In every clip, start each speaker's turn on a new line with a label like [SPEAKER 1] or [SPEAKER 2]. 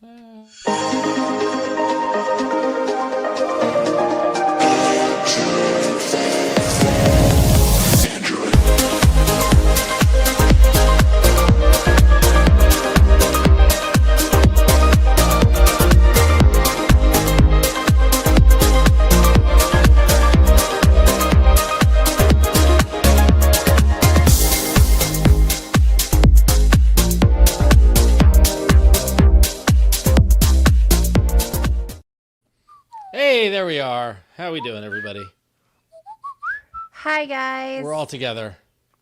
[SPEAKER 1] Hey, there we are. How we doing, everybody?
[SPEAKER 2] Hi, guys.
[SPEAKER 1] We're all together.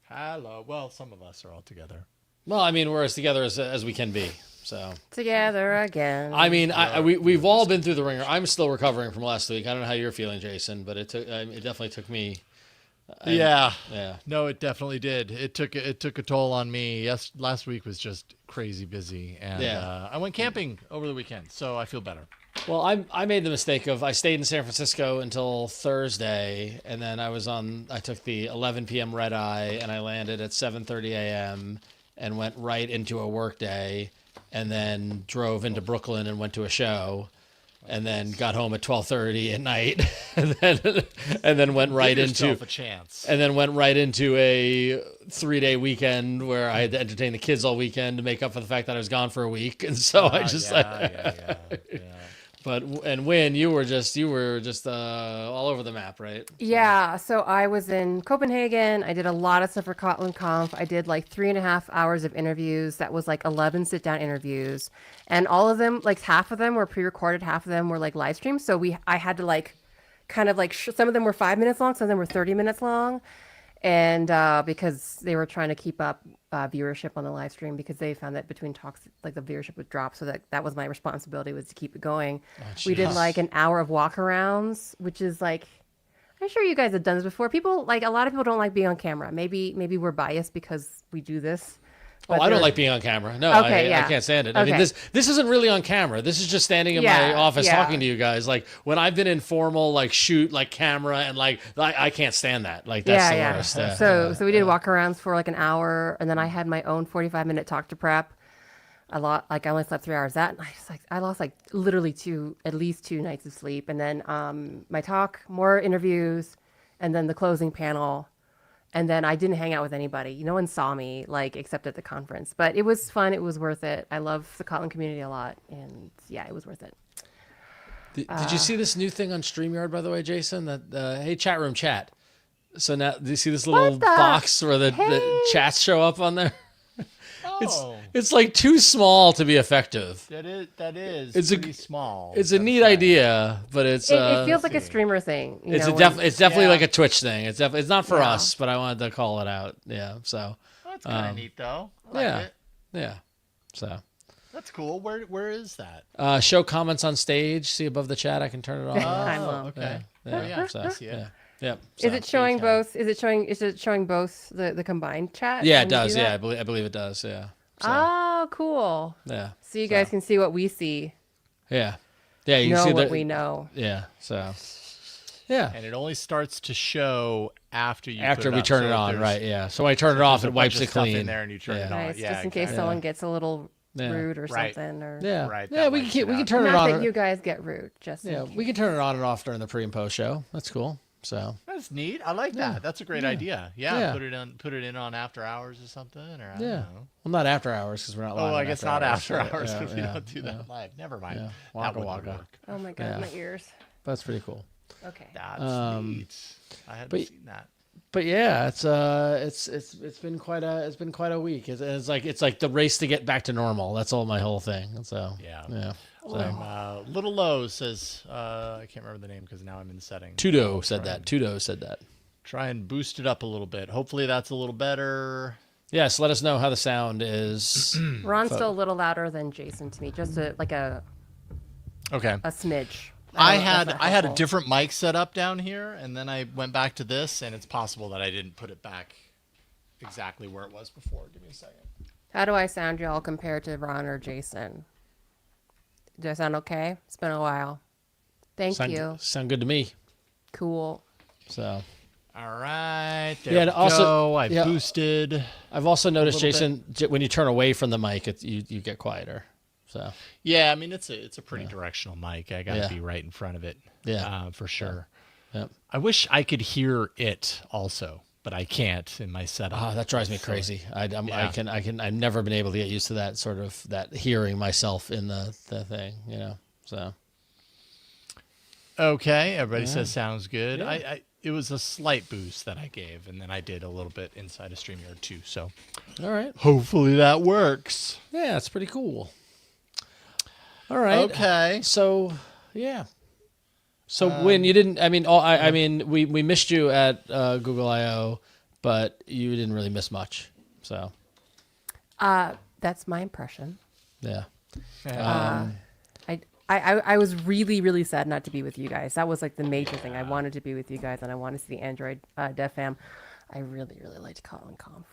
[SPEAKER 3] Hello. Well, some of us are all together.
[SPEAKER 1] Well, I mean, we're as together as we can be. So
[SPEAKER 2] together again.
[SPEAKER 1] I mean, we've all been through the ringer. I'm still recovering from last week. I don't know how you're feeling, Jason, but it definitely took me.
[SPEAKER 3] Yeah.
[SPEAKER 1] Yeah.
[SPEAKER 3] No, it definitely did. It took a toll on me. Yes, last week was just crazy busy, and I went camping over the weekend, so I feel better.
[SPEAKER 1] Well, I made the mistake of I stayed in San Francisco until Thursday, and then I took the 11 p.m. red eye, and I landed at 7:30 a.m. and went right into a work day, and then drove into Brooklyn and went to a show, and then got home at 12:30 at night, and then went right into
[SPEAKER 3] a chance.
[SPEAKER 1] And then went right into a 3-day weekend where I had to entertain the kids all weekend to make up for the fact that I was gone for a week, and so I just
[SPEAKER 3] yeah.
[SPEAKER 1] But Huyen, you were just all over the map, right?
[SPEAKER 2] Yeah. So I was in Copenhagen. I did a lot of stuff for KotlinConf. I did like 3.5 hours of interviews. That was like 11 sit-down interviews, and all of them, like half of them were pre-recorded, half of them were like live streams. So I had to like, kind of like some of them were 5 minutes long, some of them were 30 minutes long, and because they were trying to keep up viewership on the live stream, because they found that between talks like the viewership would drop, so that was my responsibility, was to keep it going. We did like an hour of walkarounds, which is like, I'm sure you guys have done this before. People, like, a lot of people don't like being on camera. Maybe we're biased because we do this.
[SPEAKER 1] Oh, I don't like being on camera. No,
[SPEAKER 2] Okay,
[SPEAKER 1] I can't stand it.
[SPEAKER 2] Okay.
[SPEAKER 1] I mean, this isn't really on camera. This is just standing in my office talking to you guys. Like when I've been in formal like shoot like camera and like I can't stand that. Like that's the worst.
[SPEAKER 2] So we did walkarounds for like an hour, and then I had my own 45-minute talk to prep. A lot, like I only slept 3 hours that night. I lost like literally at least 2 nights of sleep, and then my talk, more interviews, and then the closing panel. And then I didn't hang out with anybody. No one saw me, like, except at the conference. But it was fun. It was worth it. I love the Kotlin community a lot. And, yeah, it was worth it.
[SPEAKER 1] Did you see this new thing on StreamYard, by the way, Jason? That hey, chat room chat. So now, do you see this little box where the chats show up on there? It's like too small to be effective.
[SPEAKER 3] That is. It's pretty small.
[SPEAKER 1] It's a neat idea, but it
[SPEAKER 2] feels like a streamer thing.
[SPEAKER 1] It's definitely like a Twitch thing. It's not for us, but I wanted to call it out. Yeah, so
[SPEAKER 3] that's kind of neat though. I like it.
[SPEAKER 1] Yeah. So
[SPEAKER 3] that's cool. Where is that?
[SPEAKER 1] Show comments on stage. See above the chat. I can turn it on.
[SPEAKER 2] I will.
[SPEAKER 3] Okay.
[SPEAKER 1] Yeah.
[SPEAKER 3] So, yeah.
[SPEAKER 1] Yep.
[SPEAKER 2] Is it showing both? Is it showing both the combined chat?
[SPEAKER 1] Yeah, it does. Yeah, I believe it does. Yeah. So,
[SPEAKER 2] oh, cool.
[SPEAKER 1] Yeah.
[SPEAKER 2] So you guys can see what we see.
[SPEAKER 1] Yeah. Yeah. You
[SPEAKER 2] know
[SPEAKER 1] can see
[SPEAKER 2] what we know.
[SPEAKER 1] Yeah. So. Yeah.
[SPEAKER 3] And it only starts to show after we
[SPEAKER 1] turn it on, right? Yeah. So when I turn it off, it wipes it clean.
[SPEAKER 3] In there and you turn it on.
[SPEAKER 2] Nice, just in case someone gets a little rude or something. Or
[SPEAKER 1] yeah. We can turn it on.
[SPEAKER 2] Not that you guys get rude. Just
[SPEAKER 1] we can turn it on and off during the pre and post show. That's cool. So
[SPEAKER 3] that's neat. I like that. That's a great idea. Yeah, put it in on after hours or something. Or I don't know.
[SPEAKER 1] Well, not after hours because we're not live.
[SPEAKER 3] Oh, I guess not after hours because we don't do that live. Never mind.
[SPEAKER 1] Yeah.
[SPEAKER 3] That would work.
[SPEAKER 2] Oh my god, my ears.
[SPEAKER 1] That's pretty cool.
[SPEAKER 2] Okay.
[SPEAKER 3] That's neat. I hadn't seen that.
[SPEAKER 1] But yeah, it's been quite a week. It's like the race to get back to normal. That's all my whole thing. So yeah. So,
[SPEAKER 3] Little Low says, I can't remember the name because now I'm in the settings.
[SPEAKER 1] Tudo said that.
[SPEAKER 3] Try and boost it up a little bit. Hopefully that's a little better.
[SPEAKER 1] Yes, let us know how the sound is.
[SPEAKER 2] Ron's still a little louder than Jason to me, just a smidge.
[SPEAKER 3] I had a different mic set up down here, and then I went back to this, and it's possible that I didn't put it back exactly where it was before. Give me a second.
[SPEAKER 2] How do I sound, y'all, compared to Ron or Jason? Do I sound okay? It's been a while. Thank you.
[SPEAKER 1] Sound good to me.
[SPEAKER 2] Cool.
[SPEAKER 1] So.
[SPEAKER 3] All right. There we go. I boosted.
[SPEAKER 1] I've also noticed, Jason, when you turn away from the mic, you get quieter. So
[SPEAKER 3] Yeah, I mean it's a pretty directional mic. I gotta
[SPEAKER 1] Yeah.
[SPEAKER 3] be right in front of it.
[SPEAKER 1] Yeah.
[SPEAKER 3] For sure.
[SPEAKER 1] Yep.
[SPEAKER 3] I wish I could hear it also, but I can't in my setup.
[SPEAKER 1] Oh, that drives me crazy. I've never been able to get used to that sort of that hearing myself in the thing, you know. So
[SPEAKER 3] Okay, everybody says sounds good.
[SPEAKER 1] Yeah.
[SPEAKER 3] It was a slight boost that I gave, and then I did a little bit inside of StreamYard too. So
[SPEAKER 1] all right.
[SPEAKER 3] hopefully that works.
[SPEAKER 1] Yeah, it's pretty cool. All right.
[SPEAKER 3] Okay.
[SPEAKER 1] So yeah. So when you didn't, I mean, I mean, we missed you at Google I/O, but you didn't really miss much. So
[SPEAKER 2] That's my impression.
[SPEAKER 1] yeah.
[SPEAKER 2] I was really, really sad not to be with you guys. That was like the major thing. I wanted to be with you guys, and I wanted to see the Android Dev Fam. I really, really liked KotlinConf.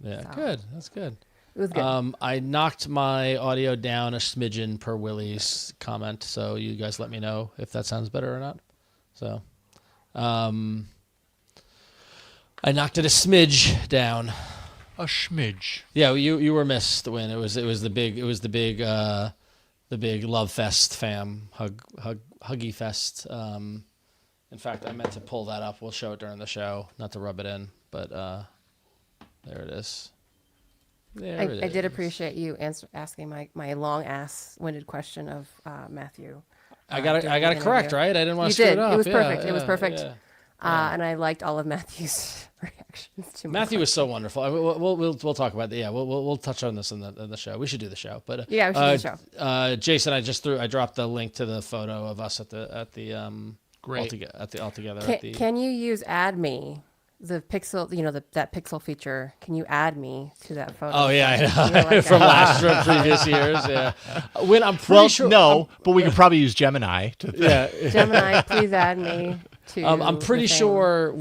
[SPEAKER 1] Yeah.
[SPEAKER 2] So.
[SPEAKER 1] Good. That's good.
[SPEAKER 2] It was good.
[SPEAKER 1] I knocked my audio down a smidgen per Willie's comment, so you guys let me know if that sounds better or not. So, I knocked it a smidge down.
[SPEAKER 3] A schmidge.
[SPEAKER 1] Yeah, you were missed when it was the big love fest fam huggy fest. In fact, I meant to pull that up. We'll show it during the show, not to rub it in, but there it is.
[SPEAKER 2] I did appreciate you asking my long ass-winded question of Matthew.
[SPEAKER 1] I got it correct, right? I didn't want to
[SPEAKER 2] You
[SPEAKER 1] screw
[SPEAKER 2] did.
[SPEAKER 1] it up.
[SPEAKER 2] It was
[SPEAKER 1] Yeah,
[SPEAKER 2] perfect. It was
[SPEAKER 1] yeah,
[SPEAKER 2] perfect.
[SPEAKER 1] yeah.
[SPEAKER 2] And I liked all of Matthew's reactions to my
[SPEAKER 1] Matthew was so wonderful. I mean, we'll talk about that. Yeah, we'll touch on this in the show. We should do the show, but
[SPEAKER 2] Yeah, we should do the show.
[SPEAKER 1] Jason, I dropped the link to the photo of us at the
[SPEAKER 3] Great.
[SPEAKER 1] altogether.
[SPEAKER 2] Can you use add me? The pixel, that pixel feature. Can you add me to that photo?
[SPEAKER 1] Oh yeah, I
[SPEAKER 2] You
[SPEAKER 1] know.
[SPEAKER 2] were like,
[SPEAKER 1] From previous years. Yeah, when I'm pretty
[SPEAKER 3] Well,
[SPEAKER 1] sure.
[SPEAKER 3] no, but we could probably use Gemini to.
[SPEAKER 1] Yeah.
[SPEAKER 2] Gemini, please add me to.
[SPEAKER 1] I'm pretty
[SPEAKER 2] the thing.
[SPEAKER 1] sure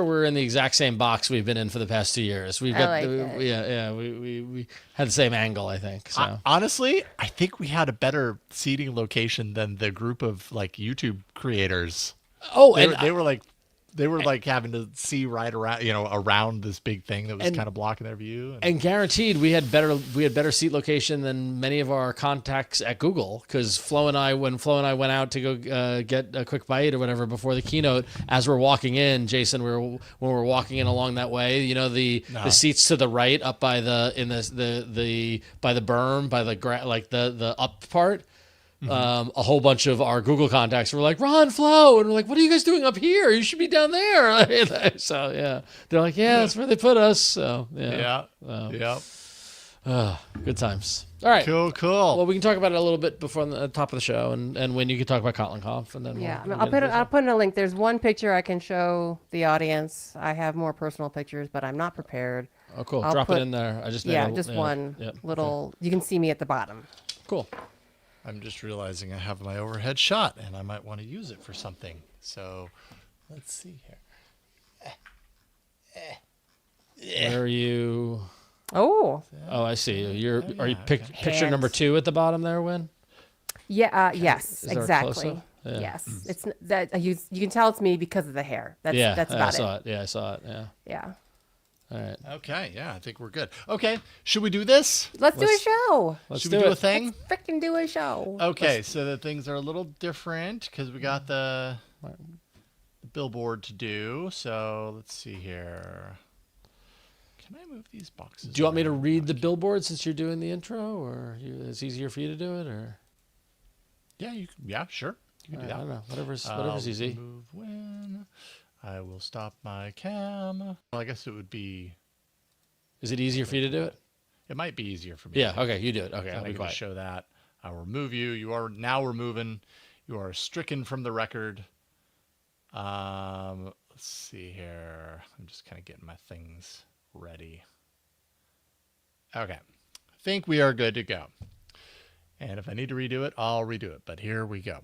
[SPEAKER 1] we're in the exact same box we've been in for the past 2 years. We've got
[SPEAKER 2] like it.
[SPEAKER 1] we had the same angle, I think. So
[SPEAKER 3] Honestly, I think we had a better seating location than the group of like YouTube creators. They were like having to see right around, around this big thing that was kind of blocking their view.
[SPEAKER 1] And guaranteed, we had better seat location than many of our contacts at Google. Because when Flo and I went out to go get a quick bite or whatever before the keynote, as we're walking in, Jason, when we're walking in along that way, the seats to the right, up by the by the berm, by the up part. A whole bunch of our Google contacts were like, Ron, Flo, and we're like, what are you guys doing up here? You should be down there. So yeah, they're like, yeah, that's where they put us. So yeah, good times. All right,
[SPEAKER 3] Cool.
[SPEAKER 1] well, we can talk about it a little bit before the top of the show, and when you can talk about KotlinConf, and then
[SPEAKER 2] I'll put in a link. There's one picture I can show the audience. I have more personal pictures, but I'm not prepared.
[SPEAKER 1] Oh, cool.
[SPEAKER 2] I'll
[SPEAKER 1] Drop
[SPEAKER 2] put-
[SPEAKER 1] it in there. I just
[SPEAKER 2] one
[SPEAKER 1] Yep.
[SPEAKER 2] little. You can see me at the bottom.
[SPEAKER 1] Cool.
[SPEAKER 3] I'm just realizing I have my overhead shot and I might want to use it for something. So let's see here.
[SPEAKER 1] Where are you?
[SPEAKER 2] Oh,
[SPEAKER 1] Oh, I see. Are you
[SPEAKER 3] okay.
[SPEAKER 1] picture number 2 at the bottom there, Win?
[SPEAKER 2] yeah. Yes,
[SPEAKER 1] Is there a
[SPEAKER 2] exactly.
[SPEAKER 1] close-up? Yeah.
[SPEAKER 2] Yes, it's that you can tell it's me because of the hair. That's
[SPEAKER 1] I
[SPEAKER 2] about
[SPEAKER 1] saw it. Yeah, I saw it. Yeah.
[SPEAKER 2] Yeah.
[SPEAKER 1] All right.
[SPEAKER 3] Okay, yeah, I think we're good. Okay, should we do this?
[SPEAKER 2] Let's do a show.
[SPEAKER 1] Let's
[SPEAKER 3] Should
[SPEAKER 1] do
[SPEAKER 3] we do
[SPEAKER 1] it.
[SPEAKER 3] a thing?
[SPEAKER 2] Freaking do a show.
[SPEAKER 3] Okay, so the things are a little different because we got the billboard to do. So let's see here. Can I move these boxes?
[SPEAKER 1] Do you want me to
[SPEAKER 3] around?
[SPEAKER 1] read the billboard since you're doing the intro, or it's easier for you to do it, or?
[SPEAKER 3] Yeah, yeah, sure. You can do
[SPEAKER 1] I
[SPEAKER 3] that.
[SPEAKER 1] don't know. Whatever's
[SPEAKER 3] I'll
[SPEAKER 1] easy.
[SPEAKER 3] Move when I will stop my cam. Well, I guess it would be.
[SPEAKER 1] Is it easier for you to do it?
[SPEAKER 3] It might be easier for me.
[SPEAKER 1] Yeah. Okay. You do it. Okay.
[SPEAKER 3] So
[SPEAKER 1] I'll
[SPEAKER 3] I
[SPEAKER 1] be
[SPEAKER 3] can
[SPEAKER 1] quiet.
[SPEAKER 3] show that. I will remove you. You are now removing. You are stricken from the record. Let's see here. I'm just kind of getting my things ready. Okay. I think we are good to go. And if I need to redo it, I'll redo it. But here we go.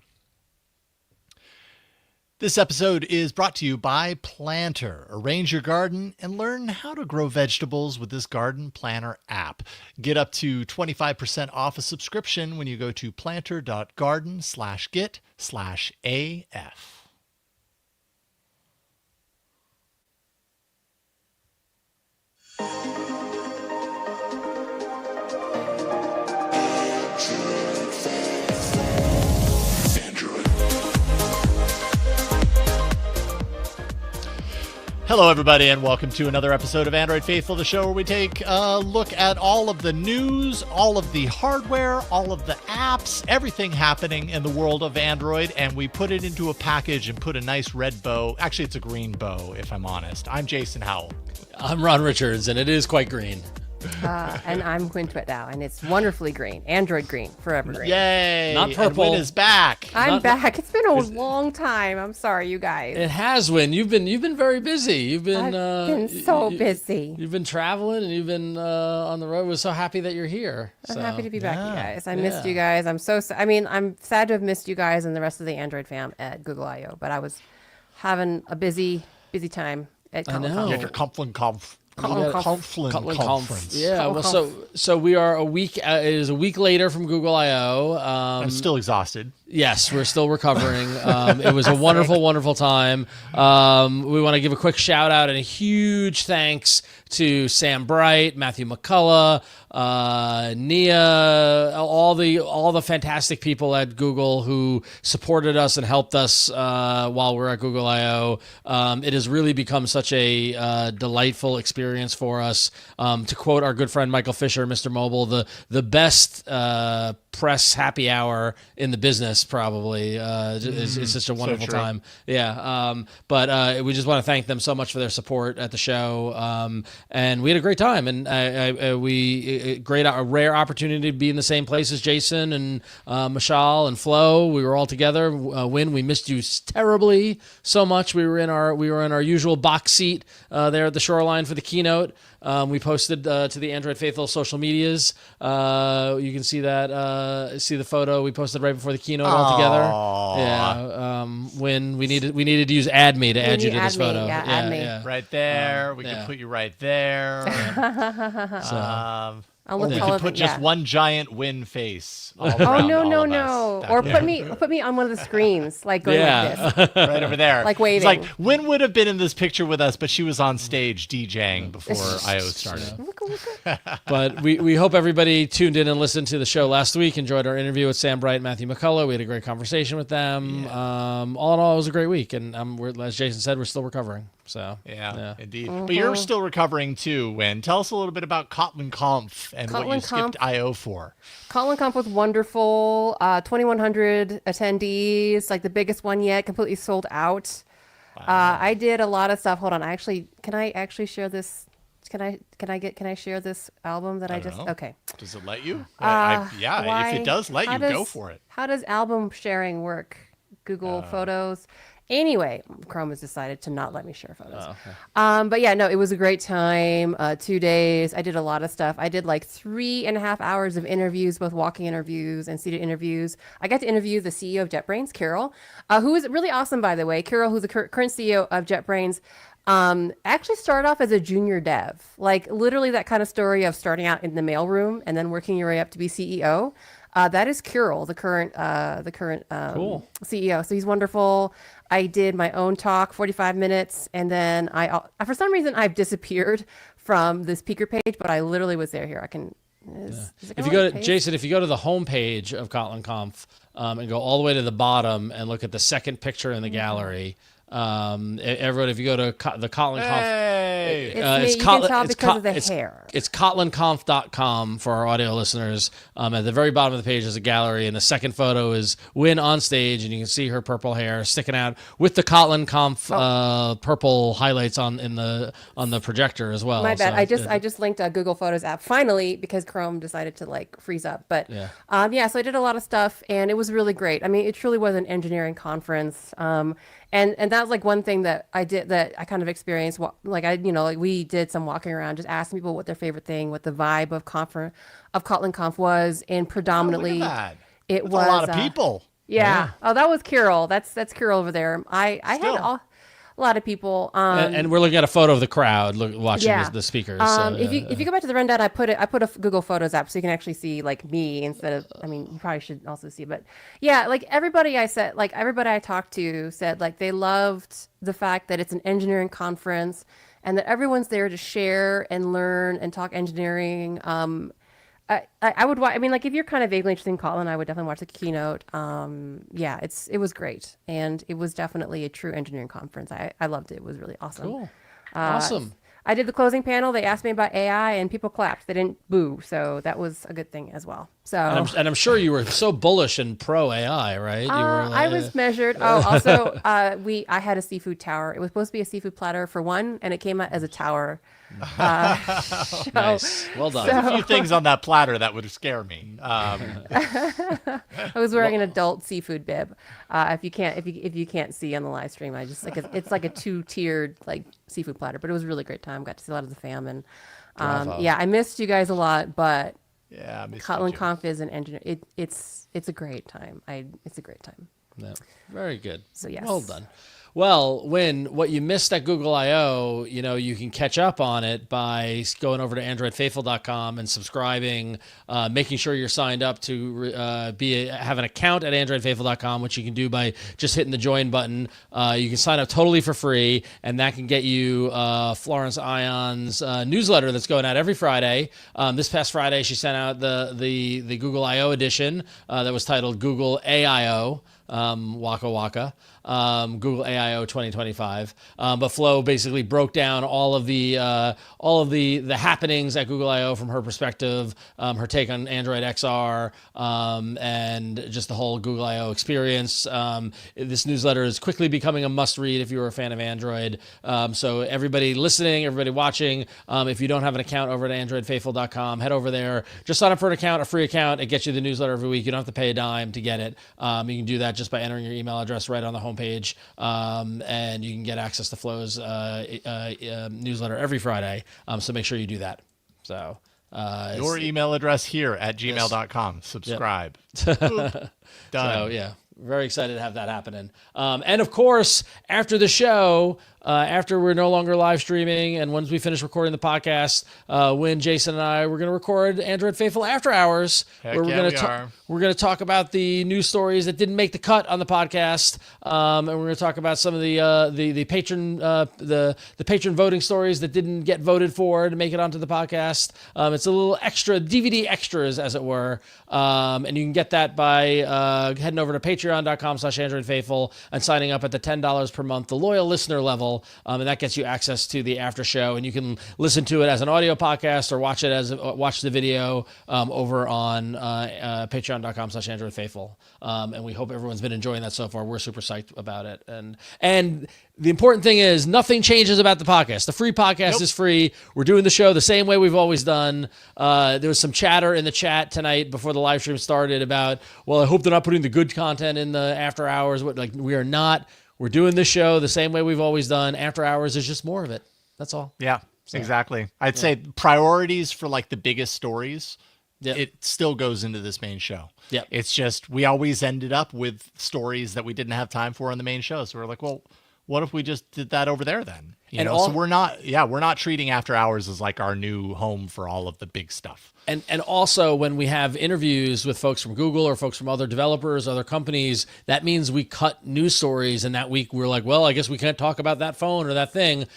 [SPEAKER 3] This episode is brought to you by Planter. Arrange your garden and learn how to grow vegetables with this garden planner app. Get up to 25% off a subscription when you go to planter.garden/get/AF. Hello, everybody, and welcome to another episode of Android Faithful, the show where we take a look at all of the news, all of the hardware, all of the apps, everything happening in the world of Android, and we put it into a package and put a nice red bow. Actually, it's a green bow, if I'm honest. I'm Jason Howell.
[SPEAKER 1] I'm Ron Richards, and it is quite green.
[SPEAKER 2] And I'm Huyen Tue Dao, and it's wonderfully green. Android green, forever green.
[SPEAKER 3] Yay!
[SPEAKER 1] Not purple.
[SPEAKER 3] And Win is back.
[SPEAKER 2] I'm back. It's been a long time. I'm sorry, you guys.
[SPEAKER 1] It has, Win. You've been very busy. You've been
[SPEAKER 2] busy.
[SPEAKER 1] You've been traveling, and you've been on the road. We're so happy that you're here.
[SPEAKER 2] I'm happy to be back, you guys. I missed you guys. I'm I'm sad to have missed you guys and the rest of the Android fam at Google I/O, but I was having a busy time at KotlinConf.
[SPEAKER 3] You had your KotlinConf. KotlinConf conference.
[SPEAKER 1] Yeah, well, so we are a week. It is a week later from Google I/O.
[SPEAKER 3] I'm still exhausted.
[SPEAKER 1] Yes, we're still recovering. It was a wonderful time. We want to give a quick shout out and a huge thanks to Sam Bright, Matthew McCullough, Nia, all the fantastic people at Google who supported us and helped us while we're at Google I/O. It has really become such a delightful experience for us. To quote our good friend Michael Fisher, Mr. Mobile, the best press happy hour in the business, probably. It's such a wonderful time. Yeah. But we just want to thank them so much for their support at the show. And we had a great time, and a rare opportunity to be in the same place as Jason and Mashal and Flo. We were all together. Win, we missed you terribly so much. We were in our usual box seat there at the shoreline for the keynote. We posted to the Android Faithful social medias. You can see that. See the photo we posted right before the keynote all together. Yeah. When we needed to use Add Me to add you to this photo.
[SPEAKER 2] Yeah, Add Me.
[SPEAKER 3] Yeah. Right there. We can put you right there. Or we could put just one giant Win face. All around
[SPEAKER 2] no. Or put me on one of the screens, like going like this.
[SPEAKER 3] Right over there.
[SPEAKER 2] Like waving.
[SPEAKER 3] It's like Win would have been in this picture with us, but she was on stage DJing before I/O started.
[SPEAKER 1] But we hope everybody tuned in and listened to the show last week, enjoyed our interview with Sam Bright and Matthew McCullough. We had a great conversation with them. All in all, it was a great week. And as Jason said, we're still recovering. So
[SPEAKER 3] yeah. Indeed. But you're still recovering too, Win. Tell us a little bit about KotlinConf and what you skipped I/O for.
[SPEAKER 2] KotlinConf was wonderful. 2,100 attendees, like the biggest one yet, completely sold out. Wow. I did a lot of stuff. Hold on. Can I actually share this? Can I share this album that I just know. Okay.
[SPEAKER 3] Does it let you? If it does let you, go for it.
[SPEAKER 2] How does album sharing work? Google Photos. Anyway, Chrome has decided to not let me share photos. But yeah, no, it was a great time. 2 days. I did a lot of stuff. I did like 3.5 hours of interviews, both walking interviews and seated interviews. I got to interview the CEO of JetBrains, Carol, who is really awesome, by the way. Carol, who's the current CEO of JetBrains, actually started off as a junior dev. Like literally that kind of story of starting out in the mailroom and then working your way up to be CEO. That is Carol, the current cool CEO. So he's wonderful. I did my own talk, 45 minutes, and then for some reason I've disappeared from the speaker page, but I literally was there. Here, I can.
[SPEAKER 1] If you go to Jason, if you go to the homepage of KotlinConf and go all the way to the bottom and look at the second picture in the gallery. Everyone, if you go to the KotlinConf,
[SPEAKER 2] it's because of the hair.
[SPEAKER 1] It's KotlinConf.com for our audio listeners. At the very bottom of the page is a gallery, and the second photo is Win on stage, and you can see her purple hair sticking out with the KotlinConf purple highlights on the projector as well.
[SPEAKER 2] My bad. I just linked a Google Photos app finally because Chrome decided to like freeze up. But so I did a lot of stuff, and it was really great. I mean, it truly was an engineering conference. And that was like one thing that I did that I kind of experienced. Like we did some walking around, just asking people what their favorite thing, what the vibe of KotlinConf was, and predominantly it was
[SPEAKER 3] a lot of people.
[SPEAKER 2] Yeah. Oh, that was Carol. That's Carol over there. I had a lot of people.
[SPEAKER 1] And we're looking at a photo of the crowd watching the speakers.
[SPEAKER 2] If you go back to the rundown, I put a Google Photos app so you can actually see like me instead of. I mean, you probably should also see, but yeah, like everybody I talked to said like they loved the fact that it's an engineering conference and that everyone's there to share and learn and talk engineering. I would watch. I mean, like if you're kind of vaguely interested in Kotlin, I would definitely watch the keynote. It was great, and it was definitely a true engineering conference. I loved it. It was really awesome.
[SPEAKER 1] Cool. Awesome.
[SPEAKER 2] I did the closing panel. They asked me about AI, and people clapped. They didn't boo, so that was a good thing as well. So,
[SPEAKER 1] and I'm sure you were so bullish and pro AI, right? You were
[SPEAKER 2] I was measured. Oh, also, I had a seafood tower. It was supposed to be a seafood platter for one, and it came out as a tower.
[SPEAKER 1] Nice. Well done.
[SPEAKER 3] There's a few things on that platter that would scare me.
[SPEAKER 2] I was wearing an adult seafood bib. If you can't see on the live stream, I just it's like a 2-tiered like seafood platter, but it was a really great time. Got to see a lot of the fam, and yeah, I missed you guys a lot, but
[SPEAKER 3] Yeah,
[SPEAKER 2] KotlinConf is an engineer. It's a great time. It's a great time.
[SPEAKER 1] Yeah, very good.
[SPEAKER 2] So yes.
[SPEAKER 1] Well done. Well, what you missed at Google I/O, you can catch up on it by going over to AndroidFaithful.com and subscribing, making sure you're signed up to have an account at AndroidFaithful.com, which you can do by just hitting the join button. You can sign up totally for free, and that can get you Florence Ion's newsletter that's going out every Friday. This past Friday, she sent out the Google I/O edition that was titled Google AIO. Waka Waka, Google AIO 2025. But Flo basically broke down all of the happenings at Google I/O from her perspective, her take on Android XR, and just the whole Google I/O experience. This newsletter is quickly becoming a must-read if you're a fan of Android. So everybody listening, everybody watching, if you don't have an account over at AndroidFaithful.com, head over there. Just sign up for an account, a free account. It gets you the newsletter every week. You don't have to pay a dime to get it. You can do that just by entering your email address right on the homepage, and you can get access to Flo's newsletter every Friday. So make sure you do that. So
[SPEAKER 3] your email address here at gmail.com. Subscribe.
[SPEAKER 1] Yep.
[SPEAKER 3] Done.
[SPEAKER 1] So yeah, very excited to have that happening. And of course, after the show, after we're no longer live streaming, and once we finish recording the podcast, when Jason and I, we're going to record Android Faithful After Hours, where we're going to talk about the news stories that didn't make the cut on the podcast, and we're going to talk about some of the patron the patron voting stories that didn't get voted for to make it onto the podcast. It's a little extra DVD extras, as it were, and you can get that by heading over to patreon.com/AndroidFaithful and signing up at the $10 per month, the loyal listener level. And that gets you access to the after show, and you can listen to it as an audio podcast or watch the video over on patreon.com/AndroidFaithful. And we hope everyone's been enjoying that so far. We're super psyched about it. And the important thing is nothing changes about the podcast. The free podcast is free. We're doing the show the same way we've always done. There was some chatter in the chat tonight before the live stream started about, well, I hope they're not putting the good content in the after hours. We are not. We're doing this show the same way we've always done. After hours is just more of it. That's all.
[SPEAKER 3] Yeah, exactly. I'd say priorities for like the biggest stories, it still goes into this main show.
[SPEAKER 1] Yeah.
[SPEAKER 3] It's just we always ended up with stories that we didn't have time for on the main show. So we're like, well, what if we just did that over there then? So we're not treating after hours as like our new home for all of the big stuff.
[SPEAKER 1] And also when we have interviews with folks from Google or folks from other developers, other companies, that means we cut news stories. And that week we're like, well, I guess we can't talk about that phone or that thing.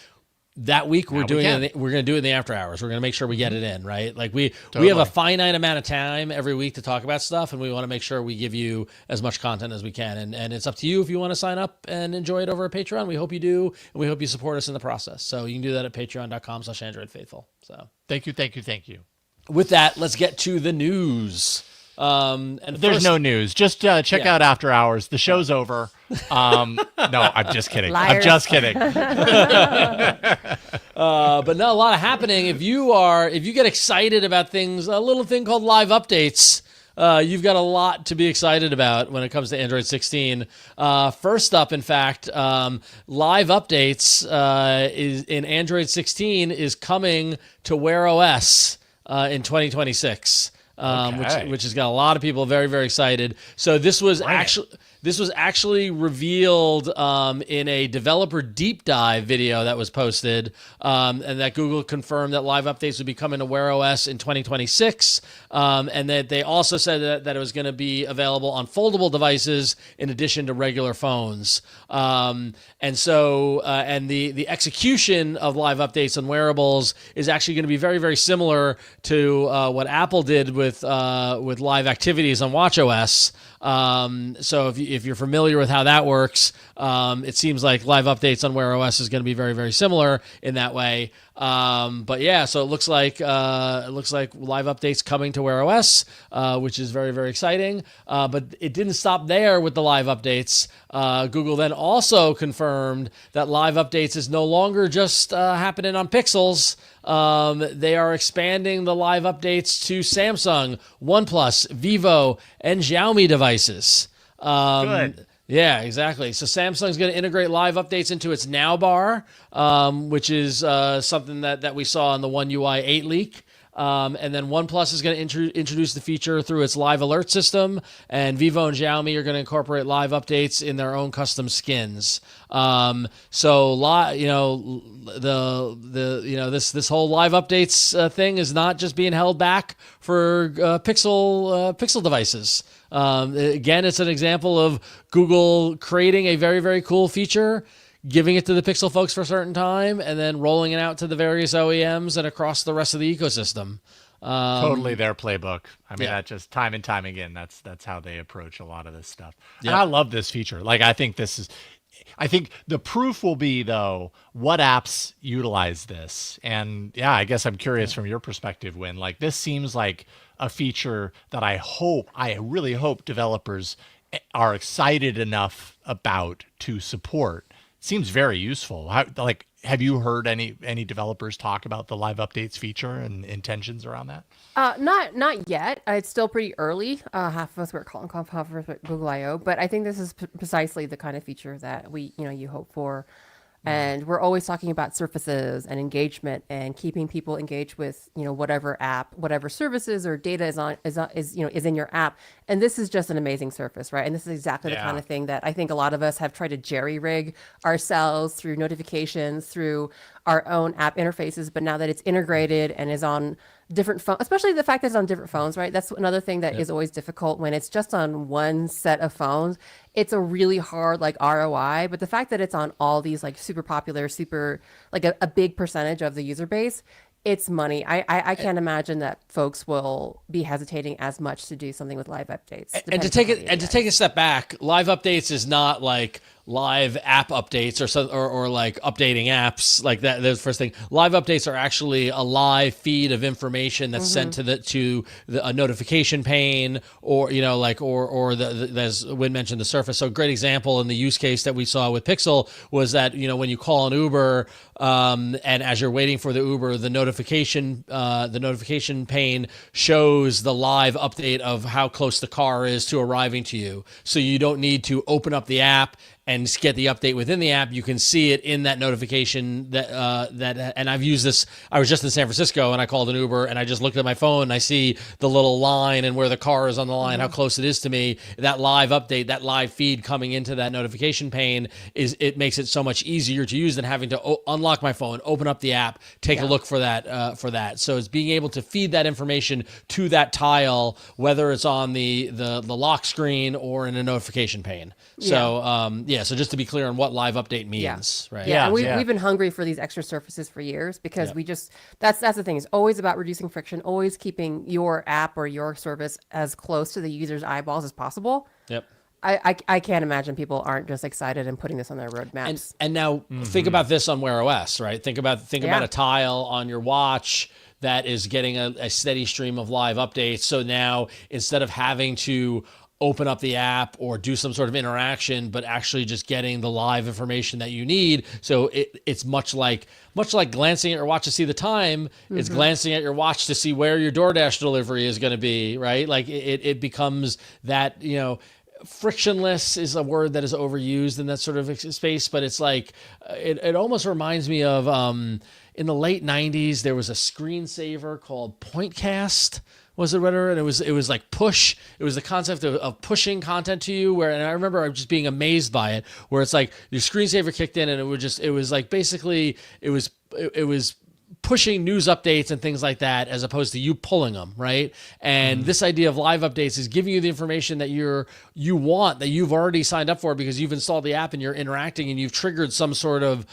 [SPEAKER 1] That week we're going to do it in the after hours. We're going to make sure we get it in, right? Like we have a finite amount of time every week to talk about stuff, and we want to make sure we give you as much content as we can. And it's up to you if you want to sign up and enjoy it over at Patreon. We hope you do, and we hope you support us in the process. So you can do that at patreon.com/AndroidFaithful. So
[SPEAKER 3] thank you.
[SPEAKER 1] With that, let's get to the news. And
[SPEAKER 3] there's no news. Just check out After Hours. The show's over. No, I'm just kidding.
[SPEAKER 2] Liars.
[SPEAKER 3] I'm just kidding.
[SPEAKER 1] But no, a lot of happening. If you get excited about things, a little thing called live updates, you've got a lot to be excited about when it comes to Android 16. First up, in fact, live updates is in Android 16 is coming to WearOS in 2026. Which has got a lot of people very, very excited. So this was actually revealed in a developer deep dive video that was posted, and that Google confirmed that live updates would be coming to WearOS in 2026, and that they also said that it was going to be available on foldable devices in addition to regular phones. And the execution of live updates on wearables is actually going to be very, very similar to what Apple did with live activities on watchOS. So if you're familiar with how that works, it seems like live updates on Wear OS is going to be very, very similar in that way. But yeah, so it looks like live updates coming to Wear OS, which is very, very exciting. But it didn't stop there with the live updates. Google then also confirmed that live updates is no longer just happening on Pixels. They are expanding the live updates to Samsung, OnePlus, Vivo, and Xiaomi devices.
[SPEAKER 3] Good.
[SPEAKER 1] Yeah, exactly. So Samsung's going to integrate live updates into its Now bar, which is something that we saw in the One UI 8 leak. And then OnePlus is going to introduce the feature through its live alert system, and Vivo and Xiaomi are going to incorporate live updates in their own custom skins. So this whole live updates thing is not just being held back for Pixel devices. Again, it's an example of Google creating a very, very cool feature, giving it to the Pixel folks for a certain time, and then rolling it out to the various OEMs and across the rest of the ecosystem.
[SPEAKER 3] Totally their playbook. I mean, that just time and time again, that's how they approach a lot of this stuff. And I love this feature. Like, I think the proof will be, though, what apps utilize this. And yeah, I guess I'm curious from your perspective, Win. Like, this seems like a feature that I really hope developers are excited enough about to support. Seems very useful. Have you heard any developers talk about the live updates feature and intentions around that?
[SPEAKER 2] Not yet. It's still pretty early. Half of us were at KotlinConf, half of us were at Google I/O. But I think this is precisely the kind of feature that you hope for. And we're always talking about surfaces and engagement and keeping people engaged with, whatever app, whatever services or data is in your app. And this is just an amazing surface, right? And this is exactly the kind of thing that I think a lot of us have tried to jerry rig ourselves through notifications, through our own app interfaces. But now that it's integrated and is on different phones, especially the fact that it's on different phones, right? That's another thing that is always difficult when it's just on one set of phones. It's a really hard ROI, but the fact that it's on all these super popular, a big percentage of the user base, it's money. I can't imagine that folks will be hesitating as much to do something with live updates.
[SPEAKER 1] And to take a step back, live updates is not like live app updates or like updating apps like that. That's the first thing. Live updates are actually a live feed of information that's sent to a notification pane, or as Win mentioned, the Surface. So a great example in the use case that we saw with Pixel was that when you call an Uber and as you're waiting for the Uber, the notification pane shows the live update of how close the car is to arriving to you. So you don't need to open up the app and just get the update within the app. You can see it in that notification and I've used this. I was just in San Francisco and I called an Uber and I just looked at my phone and I see the little line and where the car is on the line, how close it is to me. That live update, that live feed coming into that notification pane it makes it so much easier to use than having to unlock my phone, open up the app, take a look for that. So it's being able to feed that information to that tile, whether it's on the lock screen or in a notification pane. So just to be clear on what live update means, right?
[SPEAKER 2] Yeah, we've been hungry for these extra surfaces for years because that's the thing. It's always about reducing friction, always keeping your app or your service as close to the user's eyeballs as possible.
[SPEAKER 1] Yep.
[SPEAKER 2] I can't imagine people aren't just excited and putting this on their roadmaps.
[SPEAKER 1] And now think about this on Wear OS, right? Think about a tile on your watch that is getting a steady stream of live updates. So now instead of having to open up the app or do some sort of interaction, but actually just getting the live information that you need. So it's much like glancing at your watch to see the time. It's glancing at your watch to see where your DoorDash delivery is going to be, right? Like it becomes that, frictionless is a word that is overused in that sort of space, but it's like, it almost reminds me of, in the late 90s, there was a screensaver called Pointcast. Was it whatever? And it was like push. It was the concept of pushing content to you. And I remember just being amazed by it. Where it's like your screensaver kicked in, and it was pushing news updates and things like that, as opposed to you pulling them, right? And this idea of live updates is giving you the information that you want, that you've already signed up for because you've installed the app and you're interacting and you've triggered some sort of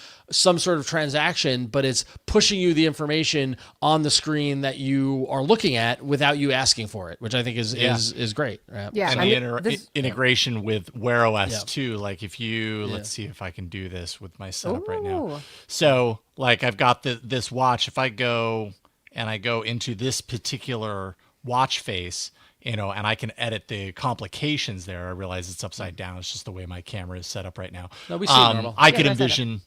[SPEAKER 1] transaction, but it's pushing you the information on the screen that you are looking at without you asking for it, which I think is great. Right?
[SPEAKER 2] Yeah,
[SPEAKER 3] and the integration with WearOS too. Like if you let's see if I can do this with my setup right now. So like I've got this watch. If I go into this particular watch face, and I can edit the complications there. I realize it's upside down. It's just the way my camera is set up right now.
[SPEAKER 1] No, we see it normal.
[SPEAKER 3] I could envision.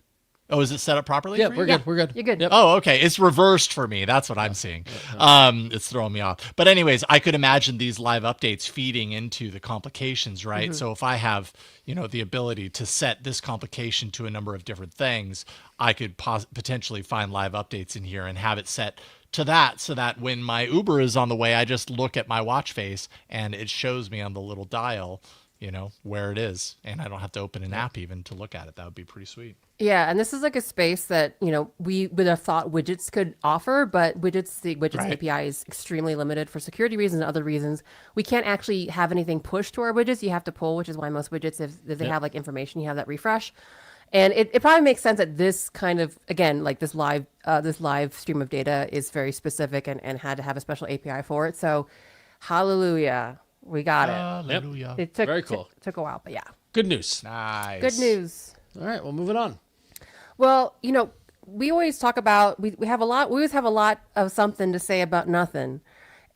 [SPEAKER 3] Oh, is it set up properly?
[SPEAKER 1] Yeah, we're good. We're good.
[SPEAKER 2] You're good.
[SPEAKER 1] Yep.
[SPEAKER 3] Oh, okay. It's reversed for me. That's what I'm seeing. It's throwing me off. But anyways, I could imagine these live updates feeding into the complications, right? So if I have, the ability to set this complication to a number of different things, I could potentially find live updates in here and have it set to that, so that when my Uber is on the way, I just look at my watch face and it shows me on the little dial, where it is, and I don't have to open an app even to look at it. That would be pretty sweet.
[SPEAKER 2] Yeah, and this is like a space that, we would have thought widgets could offer, but the widgets API is extremely limited for security reasons and other reasons. We can't actually have anything pushed to our widgets. You have to pull, which is why most widgets, if they have like information, you have that refresh. And it probably makes sense that this kind of, again, like this live stream of data is very specific and had to have a special API for it. So hallelujah. We got it.
[SPEAKER 3] Hallelujah.
[SPEAKER 2] It took,
[SPEAKER 1] Very cool.
[SPEAKER 2] Took a while, but yeah.
[SPEAKER 1] Good news.
[SPEAKER 3] Nice.
[SPEAKER 2] Good news.
[SPEAKER 1] All right, well, moving on.
[SPEAKER 2] Well, we always talk about, we always have a lot of something to say about nothing.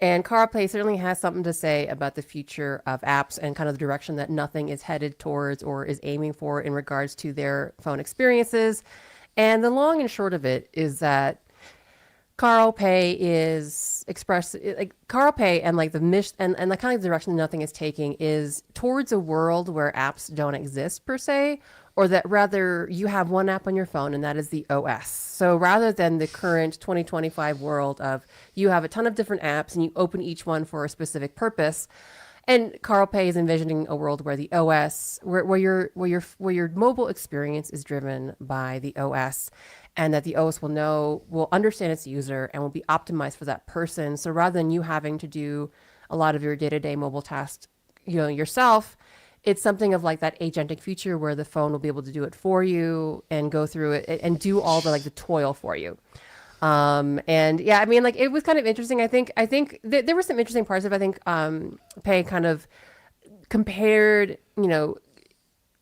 [SPEAKER 2] And CarPlay certainly has something to say about the future of apps and kind of the direction that Nothing is headed towards or is aiming for in regards to their phone experiences. And the long and short of it is that CarPlay is CarPlay and like the mission and the kind of direction Nothing is taking is towards a world where apps don't exist per se, or that rather you have one app on your phone and that is the OS. So rather than the current 2025 world of you have a ton of different apps and you open each one for a specific purpose, and CarPlay is envisioning a world where the OS, where your mobile experience is driven by the OS, and that the OS will understand its user and will be optimized for that person. So rather than you having to do a lot of your day-to-day mobile tasks, yourself, it's something of like that agentic feature where the phone will be able to do it for you and go through it and do all the toil for you. And yeah, I mean, it was kind of interesting. I think there were some interesting parts of, Pei kind of compared,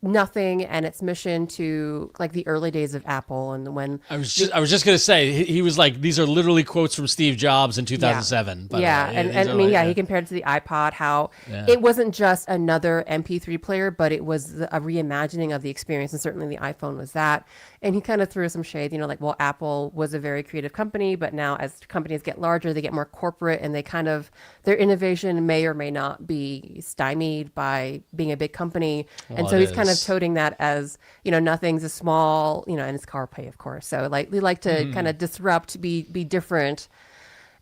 [SPEAKER 2] Nothing and its mission to like the early days of Apple, and when
[SPEAKER 1] I was just gonna say he was like, these are literally quotes from Steve Jobs in 2007.
[SPEAKER 2] Yeah, and I mean, he compared it to the iPod, how it wasn't just another MP3 player, but it was a reimagining of the experience, and certainly the iPhone was that. And he kind of threw some shade, well, Apple was a very creative company, but now as companies get larger, they get more corporate, and their innovation may or may not be stymied by being a big company. Well, and so he's kind of toting that as, Nothing's a small, and it's CarPlay, of course. So we like to kind of disrupt, be different.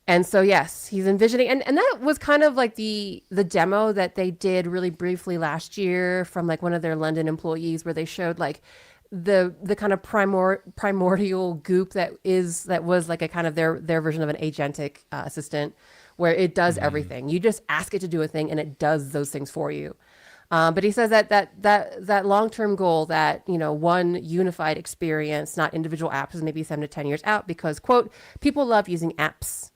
[SPEAKER 2] And so, yes, he's envisioning, and that was kind of like the demo that they did really briefly last year from one of their London employees, where they showed the kind of primordial goop that was like a kind of their version of an agentic assistant, where it does everything. You just ask it to do a thing and it does those things for you. But he says that long-term goal, that, one unified experience, not individual apps, is maybe 7 to 10 years out because, quote, people love using apps.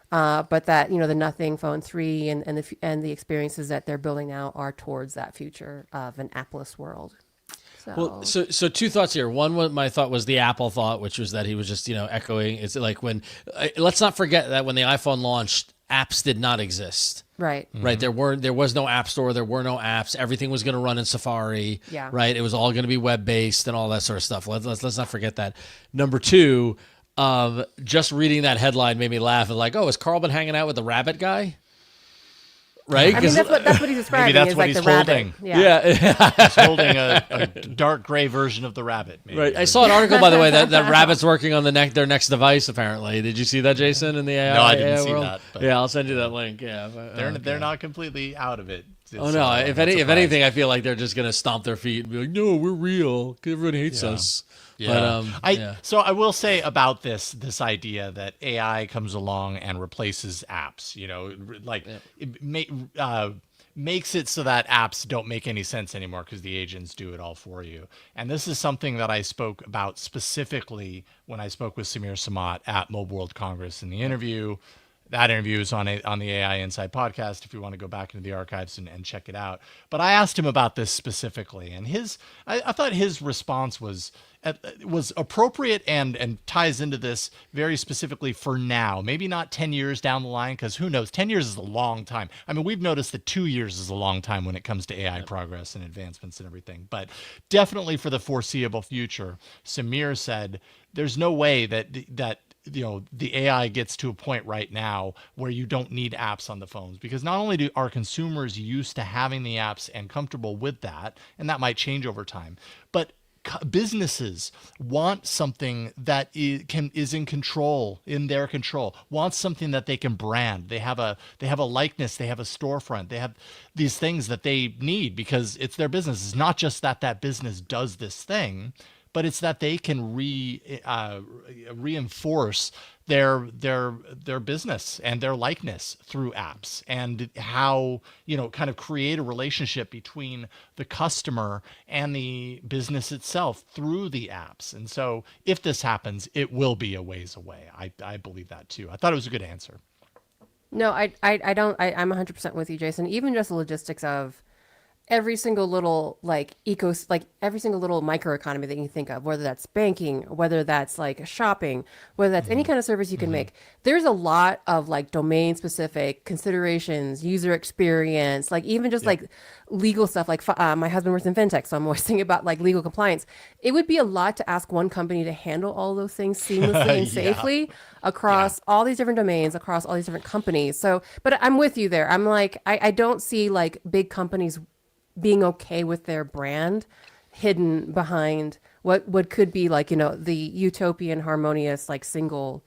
[SPEAKER 2] But that, the Nothing Phone 3 and the experiences that they're building now are towards that future of an appless world.
[SPEAKER 1] Well, so two thoughts here. One, my thought was the Apple thought, which was that he was just, echoing. It's like let's not forget that when the iPhone launched, apps did not exist.
[SPEAKER 2] Right.
[SPEAKER 1] Mm-hmm. Right. There was no app store. There were no apps. Everything was going to run in Safari.
[SPEAKER 2] Yeah.
[SPEAKER 1] Right. It was all going to be web-based and all that sort of stuff. Let's not forget that. Number two, just reading that headline made me laugh. Like, oh, has Carl been hanging out with the rabbit guy? Right?
[SPEAKER 2] I mean, that's what he's describing.
[SPEAKER 3] Maybe that's
[SPEAKER 2] is
[SPEAKER 3] what
[SPEAKER 2] like
[SPEAKER 3] he's
[SPEAKER 2] the
[SPEAKER 3] holding.
[SPEAKER 2] Rabbit.
[SPEAKER 1] Yeah.
[SPEAKER 3] He's holding a dark gray version of the rabbit. Maybe.
[SPEAKER 1] Right. I saw an article, by the way, that Rabbit's working on their next device, apparently. Did you see that, Jason, in the AI
[SPEAKER 3] No, I didn't
[SPEAKER 1] AI
[SPEAKER 3] see
[SPEAKER 1] world?
[SPEAKER 3] that. But
[SPEAKER 1] Yeah, I'll send you that link. Yeah.
[SPEAKER 3] they're not completely out of it.
[SPEAKER 1] Oh no! If anything, I feel like they're just gonna stomp their feet and be like, "No, we're real. Everyone hates us."
[SPEAKER 3] Yeah. So I will say about this idea that AI comes along and replaces apps. It makes it so that apps don't make any sense anymore because the agents do it all for you. And this is something that I spoke about specifically when I spoke with Samir Samat at Mobile World Congress in the interview. That interview is on the AI Inside podcast if you want to go back into the archives and check it out. But I asked him about this specifically, and I thought his response was appropriate and ties into this very specifically for now. Maybe not 10 years down the line, because who knows? 10 years is a long time. I mean, we've noticed that 2 years is a long time when it comes to AI progress and advancements and everything. But definitely for the foreseeable future, Samir said there's no way that the AI gets to a point right now where you don't need apps on the phones, because not only are consumers used to having the apps and comfortable with that, and that might change over time, but businesses want something that is in their control, wants something that they can brand. They have a likeness, they have a storefront, they have these things that they need because it's their business. It's not just that business does this thing, but it's that they can reinforce their business and their likeness through apps, and how kind of create a relationship between the customer and the business itself through the apps. And so if this happens, it will be a ways away. I believe that too. I thought it was a good answer.
[SPEAKER 2] No, I'm 100% with you, Jason. Even just the logistics of every single little every single little microeconomy that you can think of, whether that's banking, whether that's like shopping, whether that's any kind of service you can make. There's a lot of like domain specific considerations, user experience, like even just like legal stuff. Like my husband works in fintech, so I'm always thinking about like legal compliance. It would be a lot to ask one company to handle all those things seamlessly and safely across all these different domains, across all these different companies. So, but I'm with you there. I'm like, I don't see like big companies being okay with their brand hidden behind what could be like, the utopian, harmonious, like single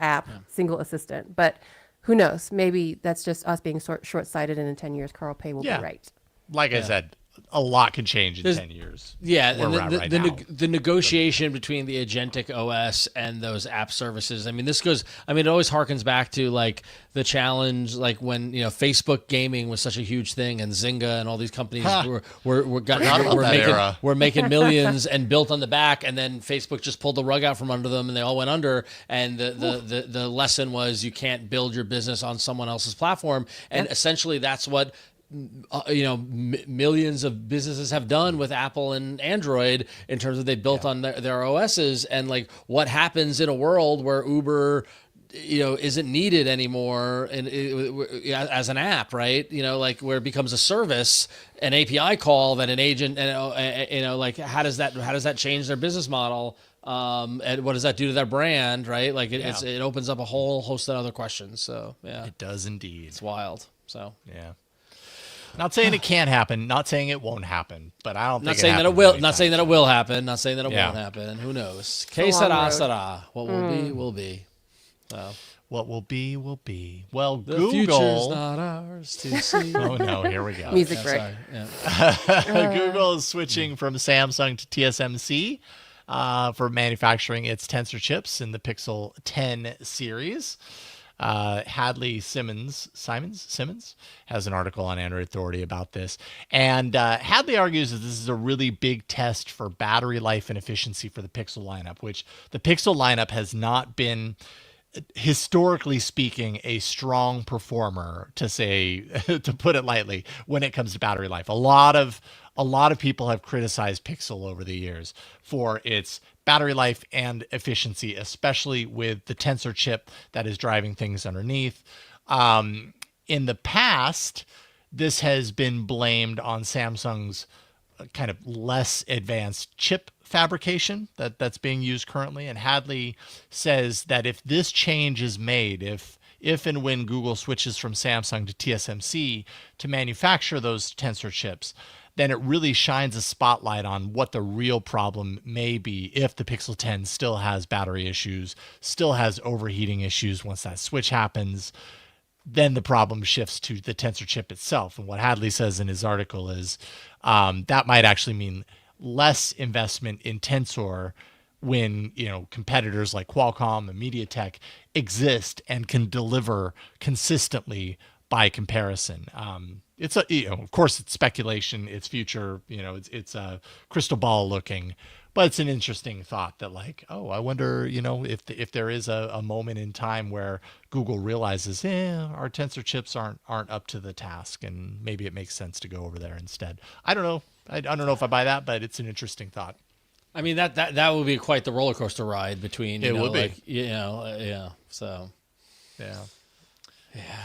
[SPEAKER 2] app, single assistant. But who knows? Maybe that's just us being short-sighted, and in 10 years, Carl Pei will be right.
[SPEAKER 3] Like I said, a lot can change in 10 years.
[SPEAKER 1] Yeah, the negotiation between the agentic OS and those app services. I mean, it always harkens back to like the challenge, like when Facebook gaming was such a huge thing, and Zynga and all these companies were making millions and built on the back, and then Facebook just pulled the rug out from under them, and they all went under. And the lesson was you can't build your business on someone else's platform, and essentially that's what millions of businesses have done with Apple and Android in terms of they built on their OSs. And like what happens in a world where Uber isn't needed anymore as an app, right? Like where it becomes a service, an API call that an agent, and like how does that change their business model? And what does that do to their brand, right? Like it opens up a whole host of other questions. So
[SPEAKER 3] it does indeed.
[SPEAKER 1] It's wild. So
[SPEAKER 3] Not saying it can't happen. Not saying it won't happen. But I don't think
[SPEAKER 1] not saying that it will. Not saying that it will happen. Not saying that it won't happen. Who knows? Que sera, sera. What will be, will be. So.
[SPEAKER 3] What will be, will be. Well,
[SPEAKER 1] the
[SPEAKER 3] Google.
[SPEAKER 1] future's not ours to see.
[SPEAKER 3] Oh no! Here we go.
[SPEAKER 2] Music break.
[SPEAKER 3] Google is switching from Samsung to TSMC for manufacturing its Tensor chips in the Pixel 10 series. Hadley Simmons has an article on Android Authority about this. And Hadley argues that this is a really big test for battery life and efficiency for the Pixel lineup, which the Pixel lineup has not been, historically speaking, a strong performer, to put it lightly, when it comes to battery life. A lot of people have criticized Pixel over the years for its battery life and efficiency, especially with the Tensor chip that is driving things underneath. In the past, this has been blamed on Samsung's kind of less advanced chip fabrication that's being used currently. And Hadley says that if this change is made, if and when Google switches from Samsung to TSMC to manufacture those Tensor chips, then it really shines a spotlight on what the real problem may be if the Pixel 10 still has battery issues, still has overheating issues once that switch happens. then the problem shifts to the Tensor chip itself. And what Hadley says in his article is that might actually mean less investment in Tensor when, competitors like Qualcomm and MediaTek exist and can deliver consistently by comparison. It's of course it's speculation, it's future, it's a crystal ball looking, but it's an interesting thought that I wonder, if there is a moment in time where Google realizes, our Tensor chips aren't up to the task, and maybe it makes sense to go over there instead. I don't know. I don't know if I buy that, but it's an interesting thought.
[SPEAKER 1] I mean, that would be quite the roller coaster ride between,
[SPEAKER 3] it would be.
[SPEAKER 1] So.
[SPEAKER 3] Yeah.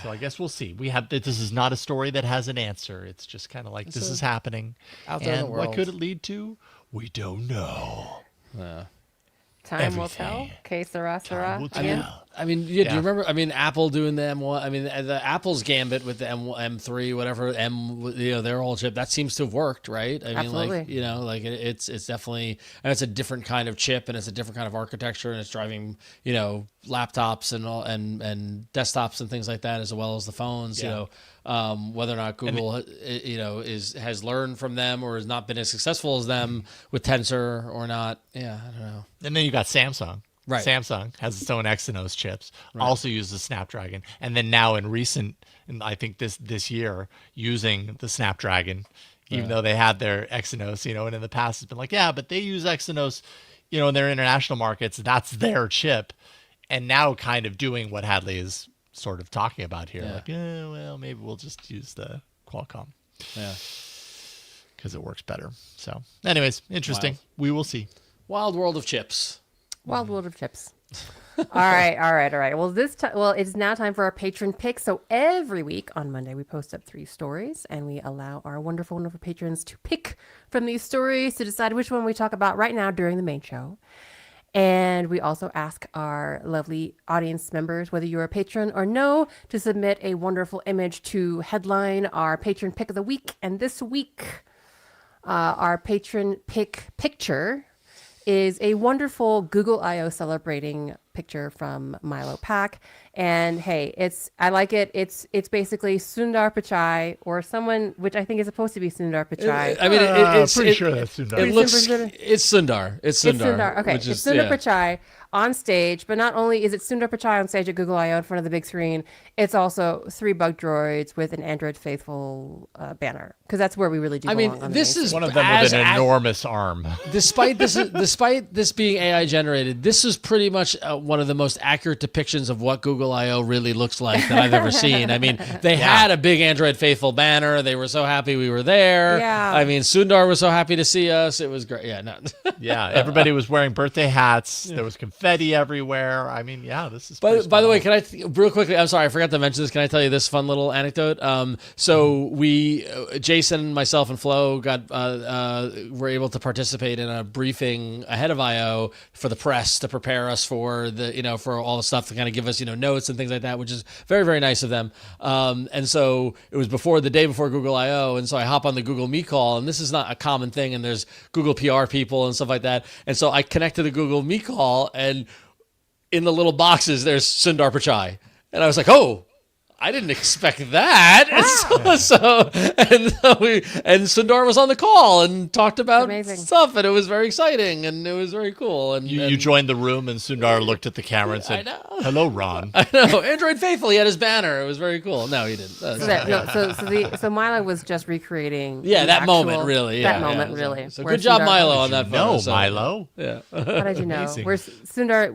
[SPEAKER 3] So I guess we'll see. This is not a story that has an answer. It's just kind of like this is happening.
[SPEAKER 1] Out there in the world.
[SPEAKER 3] What could it lead to? We don't know.
[SPEAKER 2] Time will tell. Que sera, sera.
[SPEAKER 1] I mean, do you remember? I mean, Apple doing the M1. I mean, the Apple's gambit with the M3, whatever their whole chip. That seems to have worked, right? I
[SPEAKER 2] Absolutely.
[SPEAKER 1] mean, it's definitely, and it's a different kind of chip, and it's a different kind of architecture, and it's driving, laptops and desktops and things like that, as well as the phones.
[SPEAKER 3] Yeah.
[SPEAKER 1] Whether or not Google, has learned from them or has not been as successful as them with Tensor or not. Yeah, I don't know.
[SPEAKER 3] And then you got Samsung.
[SPEAKER 1] Right.
[SPEAKER 3] Samsung has its own Exynos chips, also uses Snapdragon. And then now I think this year, using the Snapdragon, even though they had their Exynos, and in the past it's been but they use Exynos, in their international markets. That's their chip. And now kind of doing what Hadley is sort of talking about here.
[SPEAKER 1] Yeah.
[SPEAKER 3] Maybe we'll just use the Qualcomm.
[SPEAKER 1] Yeah.
[SPEAKER 3] Because it works better. So anyways, interesting.
[SPEAKER 1] Wild.
[SPEAKER 3] We will see.
[SPEAKER 1] Wild world of chips.
[SPEAKER 2] Wild world of chips. All right. Well, it's now time for our patron pick. So every week on Monday, we post up 3 stories, and we allow our wonderful, wonderful patrons to pick from these stories to decide which one we talk about right now during the main show. And we also ask our lovely audience members, whether you're a patron or no, to submit a wonderful image to headline our patron pick of the week. And this week, our patron pick picture is a wonderful Google I/O celebrating picture from Milo Pack. And hey, I like it. It's basically Sundar Pichai, or someone, which I think is supposed to be Sundar Pichai.
[SPEAKER 1] I mean,
[SPEAKER 3] it's pretty sure that's Sundar.
[SPEAKER 1] It's Sundar. It's Sundar.
[SPEAKER 2] Okay, it's Sundar Pichai on stage, but not only is it Sundar Pichai on stage at Google I/O in front of the big screen, it's also 3 bug droids with an Android Faithful banner, because that's where we really do belong. On
[SPEAKER 1] this is
[SPEAKER 3] one of them with an enormous arm.
[SPEAKER 1] Despite this being AI generated, this is pretty much one of the most accurate depictions of what Google I/O really looks like that I've ever seen. I mean, they had a big Android Faithful banner. They were so happy we were there.
[SPEAKER 2] Yeah.
[SPEAKER 1] I mean, Sundar was so happy to see us. It was great. Yeah, no.
[SPEAKER 3] Yeah, everybody was wearing birthday hats. There was confetti everywhere. I mean, this is.
[SPEAKER 1] By the way, can I real quickly? I'm sorry, I forgot to mention this. Can I tell you this fun little anecdote? So we, Jason, myself, and Flo were able to participate in a briefing ahead of I/O for the press to prepare us for for all the stuff to kind of give us notes and things like that, which is very, very nice of them. And so it was the day before Google I/O, and so I hop on the Google Meet call, and this is not a common thing, and there's Google PR people and stuff like that, and so I connect to the Google Meet call, and in the little boxes there's Sundar Pichai, and I was like, oh, I didn't expect that. Wow. And Sundar was on the call and talked about stuff, and it was very exciting, and it was very cool. And
[SPEAKER 3] you joined the room, and Sundar looked at the camera and said, "Hello, Ron."
[SPEAKER 1] I know. Android Faithful. He had his banner. It was very cool. No, he didn't.
[SPEAKER 2] So Milo was just recreaking.
[SPEAKER 1] That moment, really. So good job, Milo, on that photo.
[SPEAKER 3] Milo.
[SPEAKER 1] Yeah.
[SPEAKER 2] How did you know? Sundar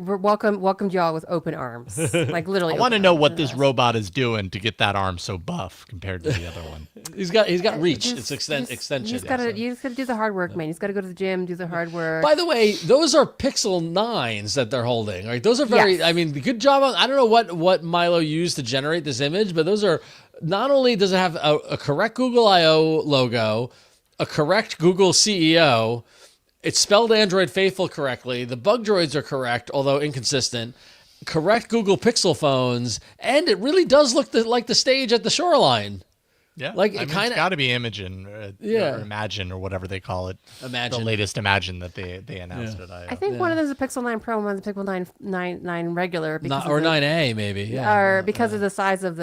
[SPEAKER 2] welcomed y'all with open arms, like literally.
[SPEAKER 3] I want to know what this robot is doing to get that arm so buff compared to the other one.
[SPEAKER 1] He's got reach. It's extension.
[SPEAKER 2] You just gotta do the hard work, man. He's got to go to the gym, do the hard work.
[SPEAKER 1] By the way, those are Pixel 9s that they're holding. Right? Those are very. Yes. I mean, good job on. I don't know what Milo used to generate this image, but those are. Not only does it have a correct Google I/O logo, a correct Google CEO, it's spelled Android Faithful correctly. The bug droids are correct, although inconsistent. Correct Google Pixel phones, and it really does look like the stage at the shoreline.
[SPEAKER 3] Yeah,
[SPEAKER 1] like
[SPEAKER 3] it's got to be Imagen, or Imagine, or whatever they call it.
[SPEAKER 1] Imagine.
[SPEAKER 3] The latest Imagine that they announced at I/O.
[SPEAKER 2] I think one of them is a Pixel 9 Pro and one's a Pixel 9 regular. Because
[SPEAKER 1] or 9A maybe. Yeah.
[SPEAKER 2] Or because of the size of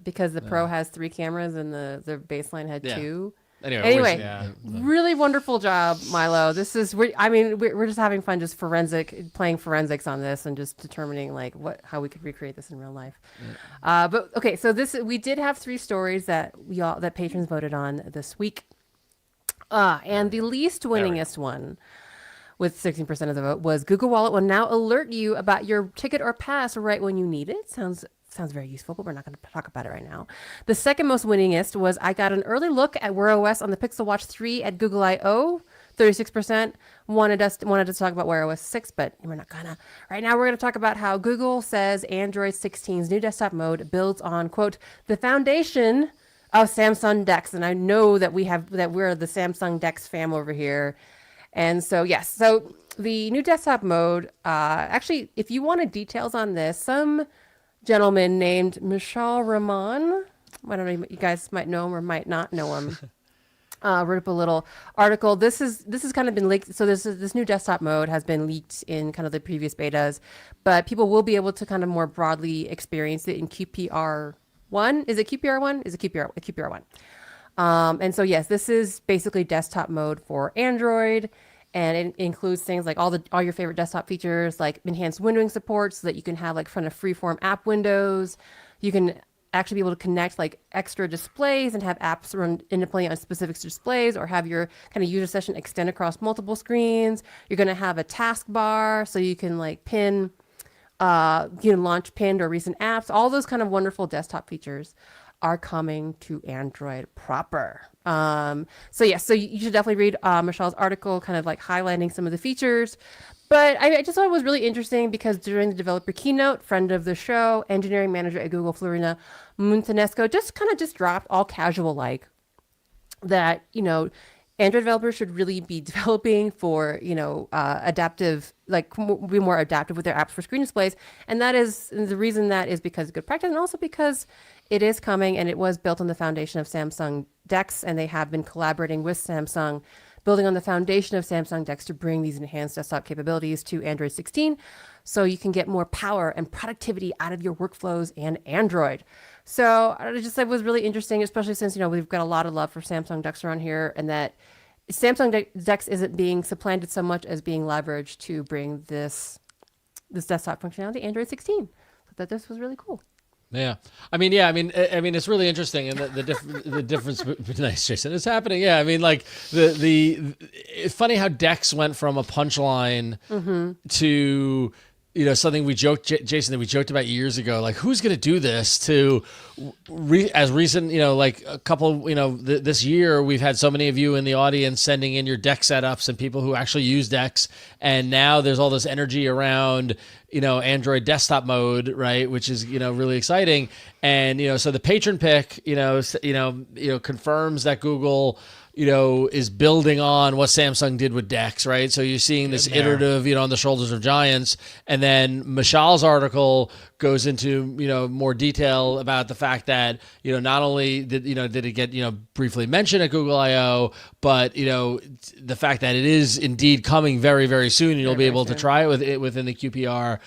[SPEAKER 2] because the Pro has 3 cameras and the baseline had 2. Anyway, really wonderful job, Milo. This is, we're just having fun, just playing forensics on this and just determining like how we could recreate this in real life. But okay, so we did have 3 stories that that patrons voted on this week, and the least winningest one, with 16% of the vote, was Google Wallet will now alert you about your ticket or pass right when you need it. Sounds very useful, but we're not going to talk about it right now. The second most winningest was I got an early look at WearOS on the Pixel Watch 3 at Google I/O. 36% wanted to talk about WearOS 6, but we're not gonna. Right now, we're going to talk about how Google says Android 16's new desktop mode builds on, quote, the foundation of Samsung DeX. And I know that we're the Samsung DeX fam over here. And so, yes. So the new desktop mode, actually, if you wanted details on this, some gentleman named Mishal Rahman, I don't know, you guys might know him or might not know him, wrote up a little article. This is kind of been leaked. So this new desktop mode has been leaked in kind of the previous betas, but people will be able to kind of more broadly experience it in QPR1. Is it QPR1? Is it QPR1? And so yes, this is basically desktop mode for Android. And it includes things like all your favorite desktop features, like enhanced windowing support, so that you can have like kind of freeform app windows. You can actually be able to connect like extra displays and have apps run independently on specific displays, or have your kind of user session extend across multiple screens. You're going to have a taskbar, so you can like pin, you can launch pinned or recent apps. All those kind of wonderful desktop features are coming to Android proper. So you should definitely read Michelle's article, kind of like highlighting some of the features. But I just thought it was really interesting because during the developer keynote, friend of the show, engineering manager at Google, Florina Muntanesco, just dropped all casual like that, Android developers should really be developing for, adaptive, like be more adaptive with their apps for screen displays. And the reason that is because of good practice, and also because it is coming and it was built on the foundation of Samsung DeX, and they have been collaborating with Samsung, building on the foundation of Samsung DeX to bring these enhanced desktop capabilities to Android 16, so you can get more power and productivity out of your workflows and Android. So it was really interesting, especially since, we've got a lot of love for Samsung DeX around here, and that Samsung DeX isn't being supplanted so much as being leveraged to bring this desktop functionality to Android 16. So that this was really cool.
[SPEAKER 1] Yeah, I mean, it's really interesting, and the difference. Nice, Jason. It's happening. Yeah, I mean, like it's funny how Dex went from a punchline to something we joked, Jason, that we joked about years ago. Like, who's going to do this? To as recent, like a couple, this year we've had so many of you in the audience sending in your Dex setups and people who actually use Dex, and now there's all this energy around Android desktop mode, right? Which is, really exciting. And, so the patron pick, confirms that Google, is building on what Samsung did with Dex, right? So you're seeing this iterative, on the shoulders of giants. And then Mishal's article goes into, more detail about the fact that, not only did it get, briefly mentioned at Google I/O, but, the fact that it is indeed coming very, very soon, and you'll be able to try it within the QPR,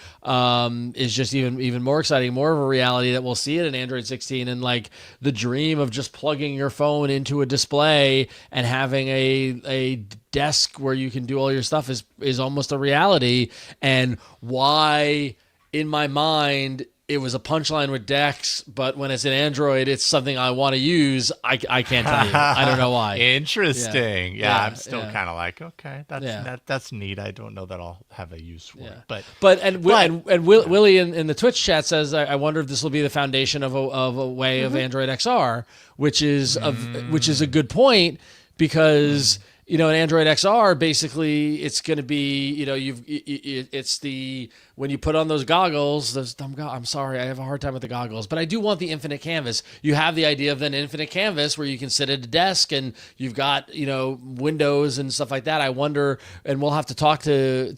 [SPEAKER 1] is just even more exciting, more of a reality that we'll see it in Android 16. And like the dream of just plugging your phone into a display and having a desk where you can do all your stuff is almost a reality. And why, in my mind, it was a punchline with Dex, but when it's in Android, it's something I want to use. I can't tell you. I don't know why.
[SPEAKER 3] Interesting. Yeah, I'm still kind of like, okay, that's neat. I don't know that I'll have a use for it, but
[SPEAKER 1] Willie in the Twitch chat says, I wonder if this will be the foundation of a way of Android XR, which is a good point, because in Android XR, basically, it's going to be, it's when you put on those goggles, I'm sorry, I have a hard time with the goggles, but I do want the infinite canvas. You have the idea of an infinite canvas where you can sit at a desk and you've got, windows and stuff like that. I wonder, and we'll have to talk to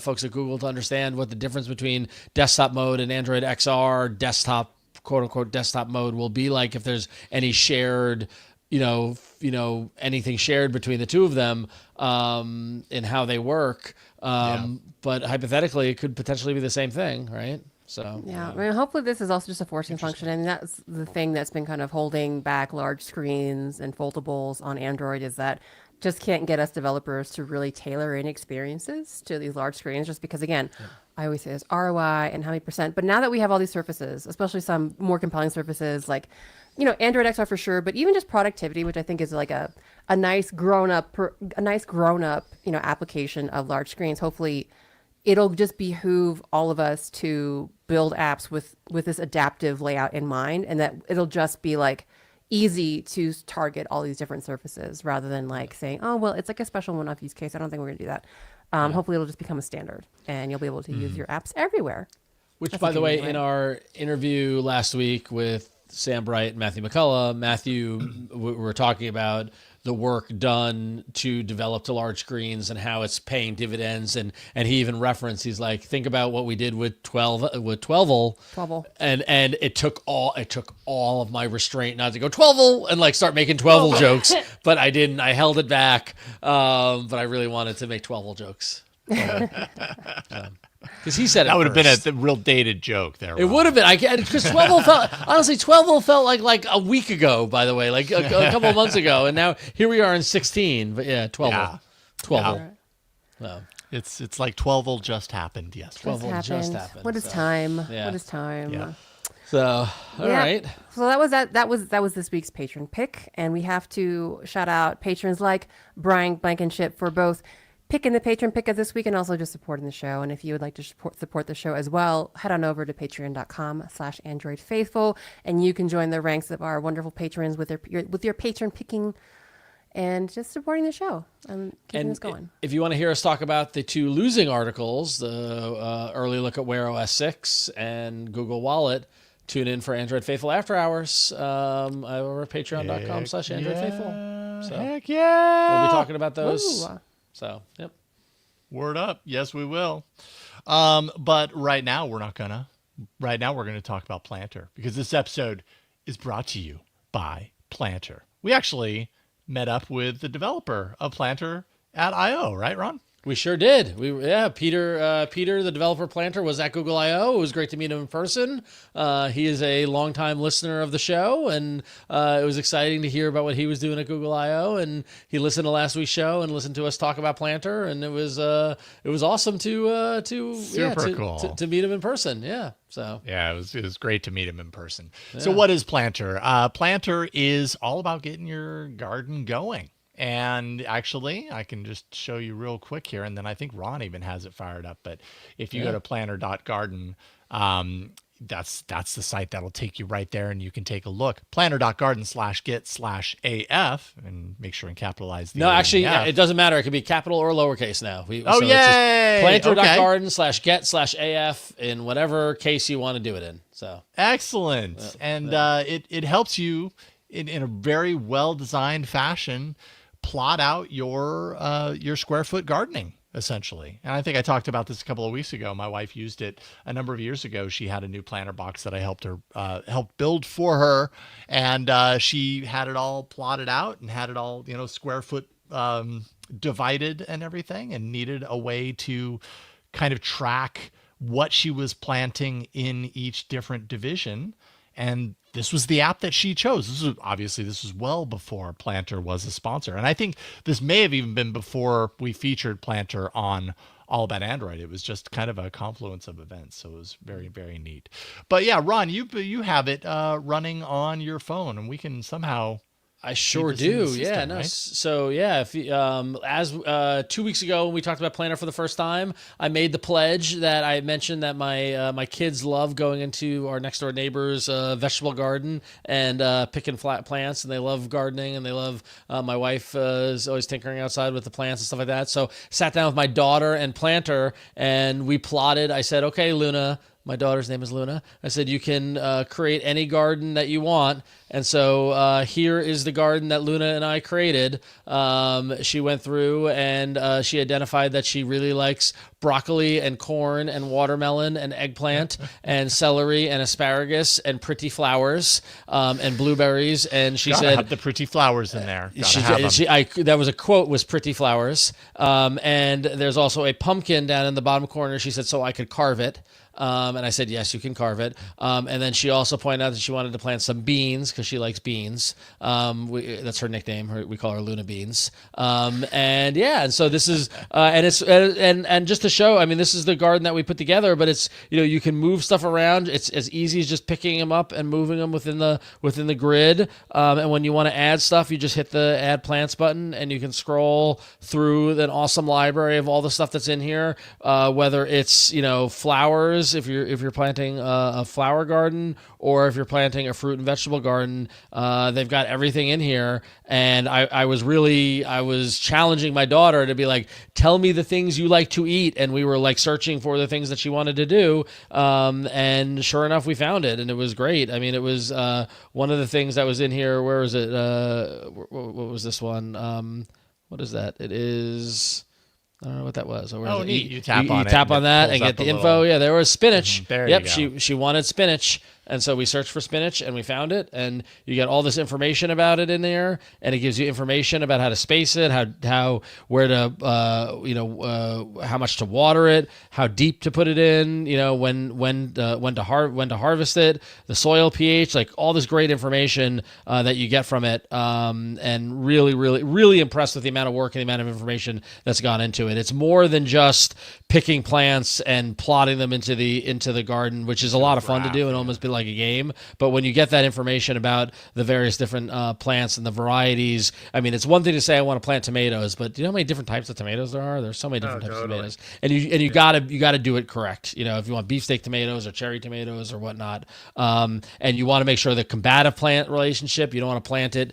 [SPEAKER 1] folks at Google to understand what the difference between desktop mode and Android XR desktop quote unquote desktop mode will be like, if there's any shared, anything shared between the two of them, in how they work. But hypothetically, it could potentially be the same thing, right? So
[SPEAKER 2] yeah, I mean, hopefully this is also just a forcing function, and that's the thing that's been kind of holding back large screens and foldables on Android, is that just can't get us developers to really tailor in experiences to these large screens, just because, again, I always say this ROI and how many percent. But now that we have all these surfaces, especially some more compelling surfaces like, Android XR for sure, but even just productivity, which I think is like a nice grown up application of large screens. Hopefully, it'll just behoove all of us to build apps with this adaptive layout in mind, and that it'll just be like easy to target all these different surfaces rather than like saying, oh, well, it's like a special one-off use case. I don't think we're going to do that. Hopefully it'll just become a standard and you'll be able to use your apps everywhere.
[SPEAKER 1] Which, by the way, in our interview last week with Sam Bright and Matthew McCullough, we were talking about the work done to develop to large screens and how it's paying dividends. And he even referenced, he's like, think about what we did with 12 and it took all of my restraint not to go 12 and like start making 12 jokes, but I didn't. I held it back. But I really wanted to make 12 jokes. Because he said
[SPEAKER 3] that would have been a real dated joke there.
[SPEAKER 1] It would have been. Because 12 felt like a week ago. By the way, like a couple of months ago, and now here we are in 16. But yeah, 12.
[SPEAKER 3] Yeah.
[SPEAKER 1] 12.
[SPEAKER 3] Yeah. It's like 12 just happened yesterday.
[SPEAKER 1] 12 just happened.
[SPEAKER 2] What is time?
[SPEAKER 1] Yeah.
[SPEAKER 2] What is time?
[SPEAKER 3] Yeah.
[SPEAKER 1] So all right.
[SPEAKER 2] So that was that was this week's patron pick, and we have to shout out patrons like Brian Blankenship for both picking the patron pick of this week and also just supporting the show. And if you would like to support the show as well, head on over to patreon.com/AndroidFaithful, and you can join the ranks of our wonderful patrons with your patron picking and just supporting the show and keeping us going.
[SPEAKER 1] If you want to hear us talk about the two losing articles, the early look at WearOS 6 and Google Wallet, tune in for Android Faithful After Hours over at patreon.com/AndroidFaithful. So
[SPEAKER 3] heck yeah.
[SPEAKER 1] We'll be talking about those.
[SPEAKER 2] Ooh.
[SPEAKER 1] So, yep.
[SPEAKER 3] Word up. Yes, we will. But right now we're not gonna. Right now we're going to talk about Planter, because this episode is brought to you by Planter. We actually met up with the developer of Planter at I/O, right, Ron?
[SPEAKER 1] We sure did. Peter, the developer Planter, was at Google I/O. It was great to meet him in person. He is a longtime listener of the show, and it was exciting to hear about what he was doing at Google I/O. And he listened to last week's show and listened to us talk about Planter, and it was awesome to meet him in person. Yeah. So
[SPEAKER 3] yeah, it was great to meet him in person. Yeah. So what is Planter? Planter is all about getting your garden going. And actually, I can just show you real quick here, and then I think Ron even has it fired up. But if you go to planter.garden, that's the site that'll take you right there, and you can take a look. Planter.garden/get/AF, and make sure and capitalize the
[SPEAKER 1] it doesn't matter. It can be capital or lowercase now.
[SPEAKER 3] Yay!
[SPEAKER 1] Planter.garden/get/AF in whatever case you want to do it in. So
[SPEAKER 3] excellent. It helps you in a very well-designed fashion plot out your square foot gardening, essentially. And I think I talked about this a couple of weeks ago. My wife used it a number of years ago. She had a new planter box that I helped build for her, and she had it all plotted out and had it all square foot divided and everything, and needed a way to kind of track what she was planting in each different division. And this was the app that she chose. This was well before Planter was a sponsor. And I think this may have even been before we featured Planter on All About Android. It was just kind of a confluence of events. So it was very, very neat. But yeah, Ron, you have it running on your phone, and we can somehow...
[SPEAKER 1] I sure do.
[SPEAKER 3] System,
[SPEAKER 1] right?
[SPEAKER 3] So
[SPEAKER 1] if as 2 weeks ago when we talked about Planter for the first time, I made the pledge that I mentioned that my kids love going into our next door neighbor's vegetable garden and picking flat plants, and they love gardening, and they love my wife is always tinkering outside with the plants and stuff like that. So sat down with my daughter and Planter, and we plotted. I said, okay, Luna, My daughter's name is Luna. I said, you can create any garden that you want. And so here is the garden that Luna and I created. She went through and she identified that she really likes broccoli and corn and watermelon and eggplant and celery and asparagus and pretty flowers and blueberries. And she
[SPEAKER 3] Gotta
[SPEAKER 1] said,
[SPEAKER 3] have the pretty flowers in there.
[SPEAKER 1] that was a quote, was pretty flowers. And there's also a pumpkin down in the bottom corner. She said, so I could carve it. And I said, yes, you can carve it. And then she also pointed out that she wanted to plant some beans because she likes beans. That's her nickname. We call her Luna Beans. And so this is, and it's, and just to show, I mean, this is the garden that we put together, but it's, you can move stuff around. It's as easy as just picking them up and moving them within the grid. And when you want to add stuff, you just hit the add plants button and you can scroll through an awesome library of all the stuff that's in here. Whether it's, flowers, if you're planting a flower garden, or if you're planting a fruit and vegetable garden, they've got everything in here. And I was challenging my daughter to be like, tell me the things you like to eat. And we were like searching for the things that she wanted to do. And sure enough, we found it, and it was great. I mean, it was one of the things that was in here. Where is it? What was this one? What is that? It is... I don't know what that was.
[SPEAKER 3] Neat. You
[SPEAKER 1] tap on that and get the info. Yeah, there was spinach.
[SPEAKER 3] There you go.
[SPEAKER 1] She wanted spinach. And so we searched for spinach and we found it, and you get all this information about it in there, and it gives you information about how to space it, where to, how much to water it, how deep to put it in, when to harvest it, the soil pH, like all this great information that you get from it, and really, really, really impressed with the amount of work and the amount of information that's gone into it. It's more than just picking plants and plotting them into the garden, which is a lot of fun to do and almost be like a game. But when you get that information about the various different plants and the varieties, I mean, it's one thing to say I want to plant tomatoes, but do you know how many different types of tomatoes there are? There's so many different types of tomatoes, and you gotta do it correct. If you want beefsteak tomatoes or cherry tomatoes or whatnot, and you want to make sure the combative plant relationship. You don't want to plant it,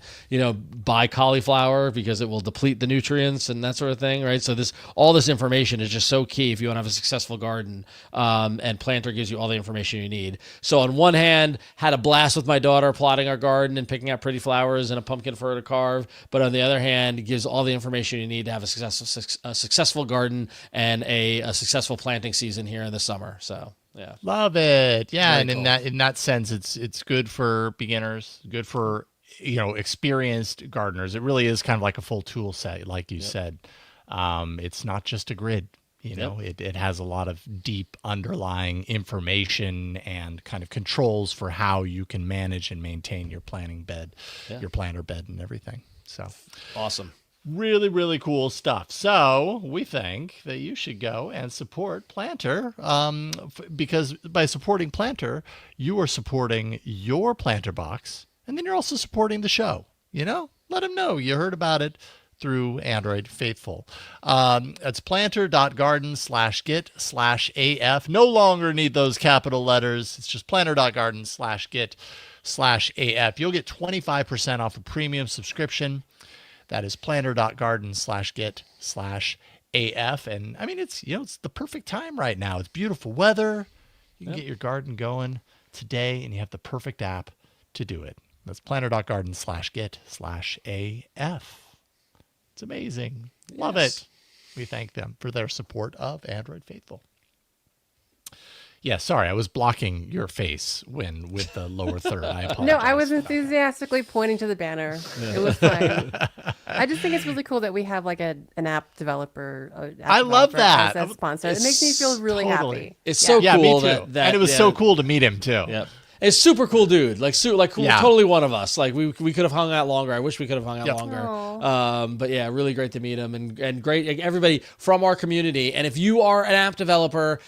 [SPEAKER 1] by cauliflower because it will deplete the nutrients and that sort of thing, right? So all this information is just so key if you want to have a successful garden. And Planter gives you all the information you need. So on one hand, had a blast with my daughter plotting our garden and picking out pretty flowers and a pumpkin for her to carve. But on the other hand, it gives all the information you need to have a successful garden and a successful planting season here in the summer. So yeah,
[SPEAKER 3] love it. Yeah,
[SPEAKER 1] very
[SPEAKER 3] and
[SPEAKER 1] cool.
[SPEAKER 3] in that sense, it's good for beginners, good for experienced gardeners. It really is kind of like a full tool set, like you said. It's not just a grid. It has a lot of deep underlying information and kind of controls for how you can manage and maintain your planting bed, your planter bed and everything. So
[SPEAKER 1] awesome.
[SPEAKER 3] Really, really cool stuff. So we think that you should go and support Planter because by supporting Planter, you are supporting your planter box, and then you're also supporting the show. Let them know you heard about it through Android Faithful. It's planter.garden/git/AF. No longer need those capital letters. It's just planter.garden/git/AF. You'll get 25% off a premium subscription. That is planter.garden/git/AF. And I mean, it's the perfect time right now. It's beautiful weather. You can get your garden going today, and you have the perfect app to do it. That's planter.garden/git/AF. It's amazing. Love it. We thank them for their support of Android Faithful. Yeah, sorry, I was blocking your face with the lower third. I apologize.
[SPEAKER 2] No, I was enthusiastically pointing to the banner. Yeah. It was fun. I just think it's really cool that we have like an app developer.
[SPEAKER 3] I love that
[SPEAKER 2] as a sponsor. It makes me feel really happy.
[SPEAKER 1] It's so cool
[SPEAKER 3] me too. And it was so cool to meet him too.
[SPEAKER 1] Yep. It's super cool, dude. Like cool, totally one of us. Like we could have hung out longer. I wish we could have hung out longer. But yeah, really great to meet him and great everybody from our community. And if you are an app developer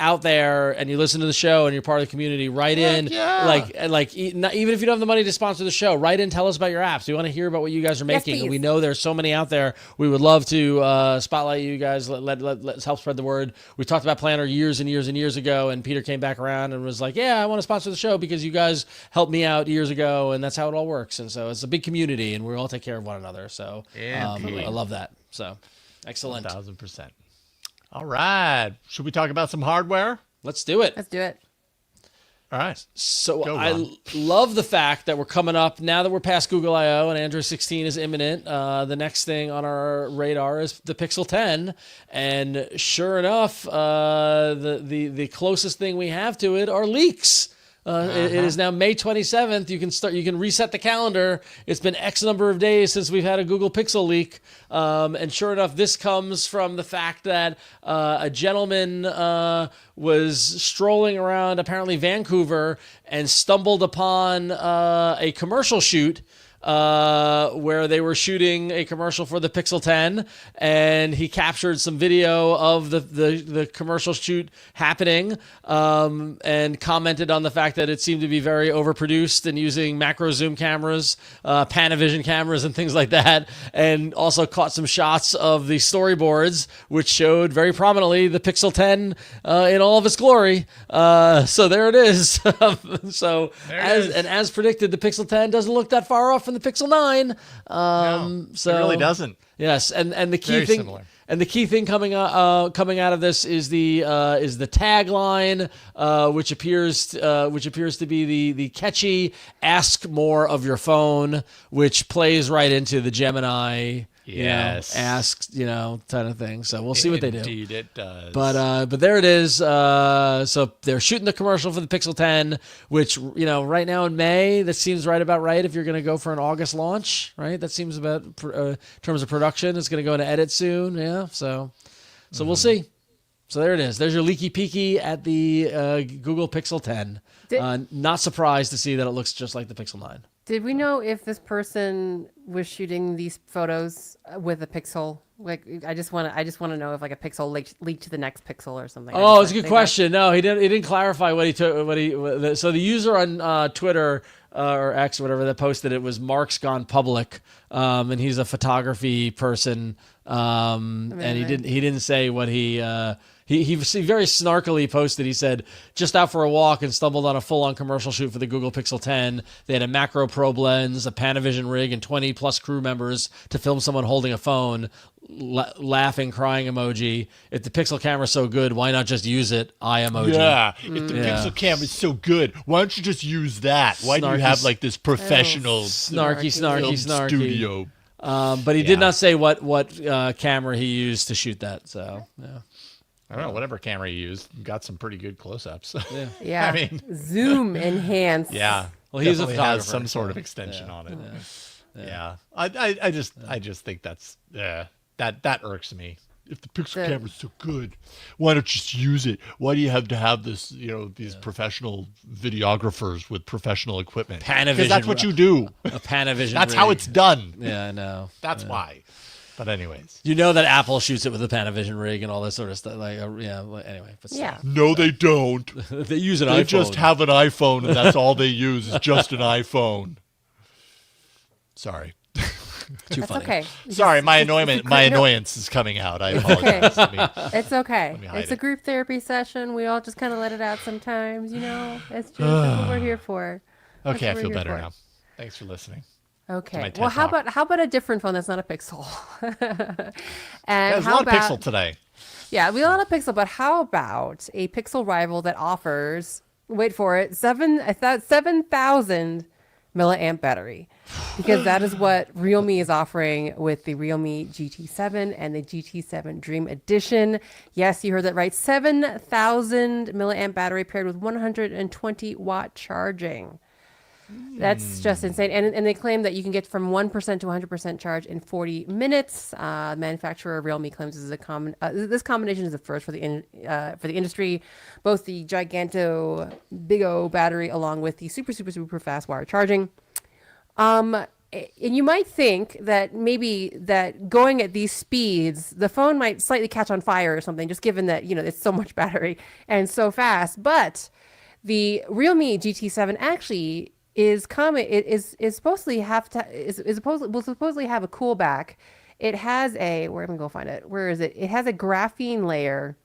[SPEAKER 1] out there and you listen to the show and you're part of the community, write in, even if you don't have the money to sponsor the show, write in, tell us about your apps. We want to hear about what you guys are making.
[SPEAKER 2] Yes,
[SPEAKER 1] and we know there's so many out there. We would love to spotlight you guys. Let's help spread the word. We talked about Planter years and years and years ago, and Peter came back around and was like, yeah, I want to sponsor the show because you guys helped me out years ago, and that's how it all works. And so it's a big community, and we all take care of one another. So I love that. So excellent.
[SPEAKER 3] 1,000%. All right. Should we talk about some hardware?
[SPEAKER 1] Let's do it.
[SPEAKER 2] Let's do it.
[SPEAKER 3] All right.
[SPEAKER 1] So
[SPEAKER 3] Go,
[SPEAKER 1] I
[SPEAKER 3] Ron.
[SPEAKER 1] love the fact that we're coming up now that we're past Google I/O and Android 16 is imminent. The next thing on our radar is the Pixel 10, and sure enough, the closest thing we have to it are leaks. It is now May 27th. You can reset the calendar. It's been X number of days since we've had a Google Pixel leak. And sure enough, this comes from the fact that a gentleman was strolling around apparently Vancouver and stumbled upon a commercial shoot where they were shooting a commercial for the Pixel 10, and he captured some video of the commercial shoot happening, and commented on the fact that it seemed to be very overproduced and using macro zoom cameras, Panavision cameras and things like that, and also caught some shots of the storyboards, which showed very prominently the Pixel 10 in all of its glory. So there it is. So as predicted, the Pixel 10 doesn't look that far off from the Pixel 9. So
[SPEAKER 3] it really doesn't.
[SPEAKER 1] Yes, and the key
[SPEAKER 3] Very
[SPEAKER 1] thing
[SPEAKER 3] similar.
[SPEAKER 1] and the key thing coming out of this is the tagline, which appears to be the catchy "Ask more of your phone," which plays right into the Gemini.
[SPEAKER 3] Yes.
[SPEAKER 1] Ask, kind of thing. So we'll see what they do.
[SPEAKER 3] Indeed, it does.
[SPEAKER 1] But there it is. So they're shooting the commercial for the Pixel 10, which, right now in May, that seems right about right if you're going to go for an August launch, right? That seems about, in terms of production, it's going to go into edit soon. Yeah. So we'll see. So there it is. There's your leaky peaky at the Google Pixel 10. Not surprised to see that it looks just like the Pixel 9.
[SPEAKER 2] Did we know if this person was shooting these photos with a Pixel? Like, I just want to know if like a Pixel leaked to the next Pixel or something.
[SPEAKER 1] Oh, it's a good question. No, he didn't clarify what he took. So the user on Twitter or X, or whatever, that posted it was Mark's Gone Public, and he's a photography person, and he didn't say what he very snarkily posted. He said, just out for a walk and stumbled on a full-on commercial shoot for the Google Pixel 10. They had a macro probe lens, a Panavision rig, and 20-plus crew members to film someone holding a phone, laughing, crying emoji. If the Pixel camera's so good, why not just use it? Eye emoji.
[SPEAKER 3] Yeah, if the Pixel camera's so good, why don't you just use that? Why do you have like this professional
[SPEAKER 1] snarky
[SPEAKER 3] studio?
[SPEAKER 1] But he did not say what camera he used to shoot that. So yeah.
[SPEAKER 3] I don't know, whatever camera you used, got some pretty good close-ups.
[SPEAKER 2] Yeah.
[SPEAKER 3] I mean,
[SPEAKER 2] zoom enhance.
[SPEAKER 3] Yeah.
[SPEAKER 1] Well, he's a
[SPEAKER 3] definitely
[SPEAKER 1] photographer,
[SPEAKER 3] has some sort of extension on it. Yeah. I just think that's that irks me. If the Pixel camera's so good, why don't you just use it? Why do you have to have this, these professional videographers with professional equipment?
[SPEAKER 1] Panavision.
[SPEAKER 3] Because that's what you do.
[SPEAKER 1] A Panavision.
[SPEAKER 3] That's
[SPEAKER 1] rig.
[SPEAKER 3] how it's done.
[SPEAKER 1] Yeah, I know.
[SPEAKER 3] That's why. But anyways.
[SPEAKER 1] You know that Apple shoots it with a Panavision rig and all this sort of stuff. Anyway. But
[SPEAKER 2] Yeah.
[SPEAKER 3] No, they don't.
[SPEAKER 1] they use an
[SPEAKER 3] They
[SPEAKER 1] iPhone.
[SPEAKER 3] just have an iPhone, and that's all they use is just an iPhone. Sorry.
[SPEAKER 1] Too funny.
[SPEAKER 2] Okay.
[SPEAKER 3] Sorry, my annoyance is coming out. I apologize.
[SPEAKER 2] It's okay.
[SPEAKER 3] hide
[SPEAKER 2] It's a
[SPEAKER 3] it.
[SPEAKER 2] group therapy session. We all just kind of let it out sometimes, It's just that's what we're here for. That's
[SPEAKER 3] Okay, I
[SPEAKER 2] what
[SPEAKER 3] feel
[SPEAKER 2] we're here
[SPEAKER 3] better
[SPEAKER 2] for.
[SPEAKER 3] now. Thanks for listening.
[SPEAKER 2] Okay.
[SPEAKER 3] my TED
[SPEAKER 2] Well, how
[SPEAKER 3] Talk.
[SPEAKER 2] about a different phone that's not a Pixel? And
[SPEAKER 3] There's a
[SPEAKER 2] how
[SPEAKER 3] lot of
[SPEAKER 2] about
[SPEAKER 3] Pixel today.
[SPEAKER 2] Yeah, we got a Pixel, but how about a Pixel rival that offers, wait for it, 7,000 milliamp battery? Because that is what RealMe is offering with the RealMe GT7 and the GT7 Dream Edition. Yes, you heard that right. 7,000 milliamp battery paired with 120 watt charging. That's just insane. And they claim that you can get from 1% to 100% charge in 40 minutes. Manufacturer Realme claims this combination is the first for the industry. Both the Giganto Big O battery along with the super fast wire charging. And you might think that maybe that going at these speeds, the phone might slightly catch on fire or something, just given that, it's so much battery and so fast. But the Realme GT7 actually will supposedly have a cool back. It has where am I go find it? Where is it? It has a graphene layer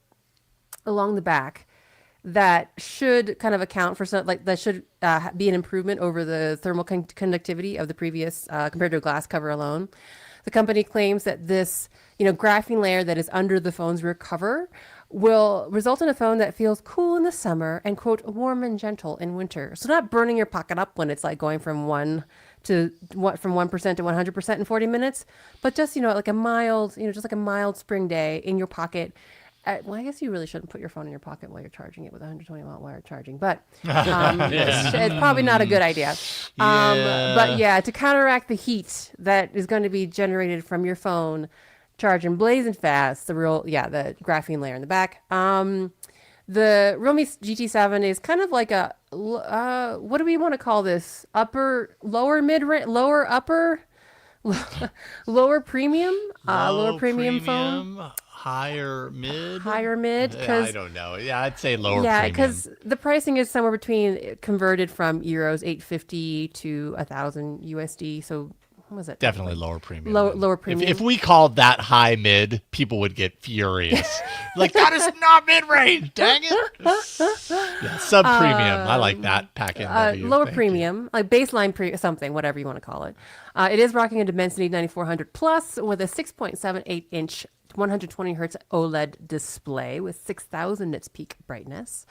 [SPEAKER 2] along the back that should kind of account for that should be an improvement over the thermal conductivity of the previous compared to a glass cover alone. The company claims that this graphene layer that is under the phone's rear cover will result in a phone that feels cool in the summer and, quote, warm and gentle in winter. So not burning your pocket up when it's like going from 1% to 100% in 40 minutes, but just, like a mild, just like a mild spring day in your pocket. Well, I guess you really shouldn't put your phone in your pocket while you're charging it with 120 watt wire charging, but it's probably not a good idea. But yeah, to counteract the heat that is going to be generated from your phone charging blazing fast, the graphene layer in the back. The RealMe GT7 is kind of like a, what do we want to call this? Lower premium? Lower premium phone?
[SPEAKER 3] Higher mid?
[SPEAKER 2] Because
[SPEAKER 3] I don't know. Yeah, I'd say lower premium.
[SPEAKER 2] Yeah, because the pricing is somewhere between, converted from euros 850 to 1,000 USD. So what was it?
[SPEAKER 3] Definitely lower premium.
[SPEAKER 2] Lower premium.
[SPEAKER 3] If we called that high mid, people would get furious. Like, that is not mid range. Dang it. Yeah, sub premium. I like that packet.
[SPEAKER 2] Lower premium, like baseline something, whatever you want to call it. It is rocking a Dimensity 9400 Plus with a 6.78 inch 120 hertz OLED display with 6,000 nits peak brightness.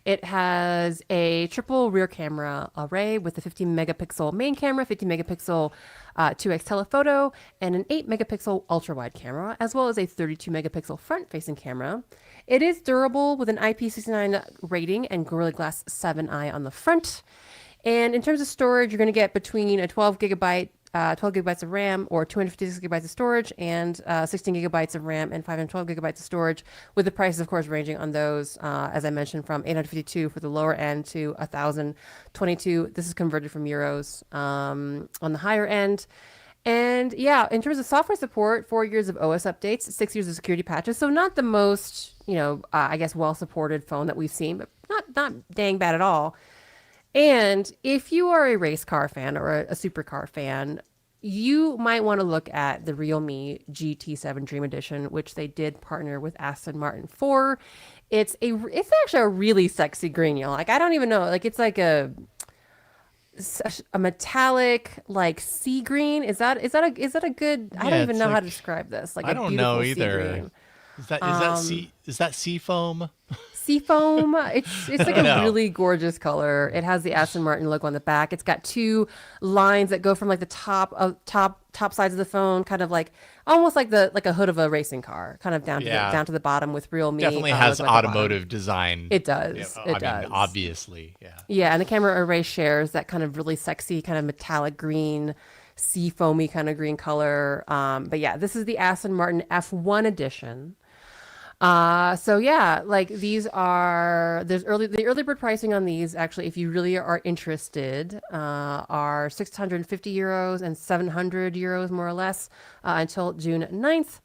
[SPEAKER 2] It has a triple rear camera array with a 15 megapixel main camera, 50 megapixel 2x telephoto, and an 8 megapixel ultra wide camera, as well as a 32 megapixel front facing camera. It is durable with an IP69 rating and Gorilla Glass 7i on the front. And in terms of storage, you're going to get between a 12 gigabytes of RAM or 256 gigabytes of storage and 16 gigabytes of RAM and 512 gigabytes of storage, with the prices, of course, ranging on those, as I mentioned, from 852 for the lower end to 1,022. This is converted from euros on the higher end. And yeah, in terms of software support, 4 years of OS updates, 6 years of security patches. So not the most, I guess, well-supported phone that we've seen, but not dang bad at all. And if you are a race car fan or a supercar fan, you might want to look at the RealMe GT7 Dream Edition, which they did partner with Aston Martin for. It's actually a really sexy green, Like, I don't even know. Like, it's like a metallic, like, sea green. Is that a good? I don't even know how to describe this. Like,
[SPEAKER 3] I don't know either. Is that sea foam?
[SPEAKER 2] Seafoam. It's like a really gorgeous color. It has the Aston Martin logo on the back. It's got two lines that go from like the top sides of the phone, kind of like almost like a hood of a racing car, kind of down to the bottom with RealMe.
[SPEAKER 3] Definitely has automotive design.
[SPEAKER 2] It does. It does.
[SPEAKER 3] Obviously, yeah.
[SPEAKER 2] Yeah, and the camera array shares that kind of really sexy, kind of metallic green, sea foamy kind of green color. But yeah, this is the Aston Martin F1 edition. So yeah, like the early bird pricing on these, actually, if you really are interested, are 650 euros and 700 euros more or less, until June 9th.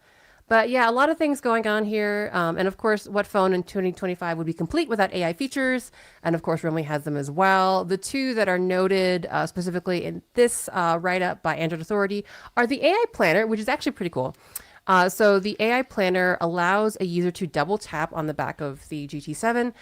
[SPEAKER 2] But yeah, a lot of things going on here. And of course, what phone in 2025 would be complete without AI features? And of course, RealMe has them as well. The two that are noted specifically in this write-up by Android Authority are the AI Planner, which is actually pretty cool. So the AI Planner allows a user to double tap on the back of the GT7,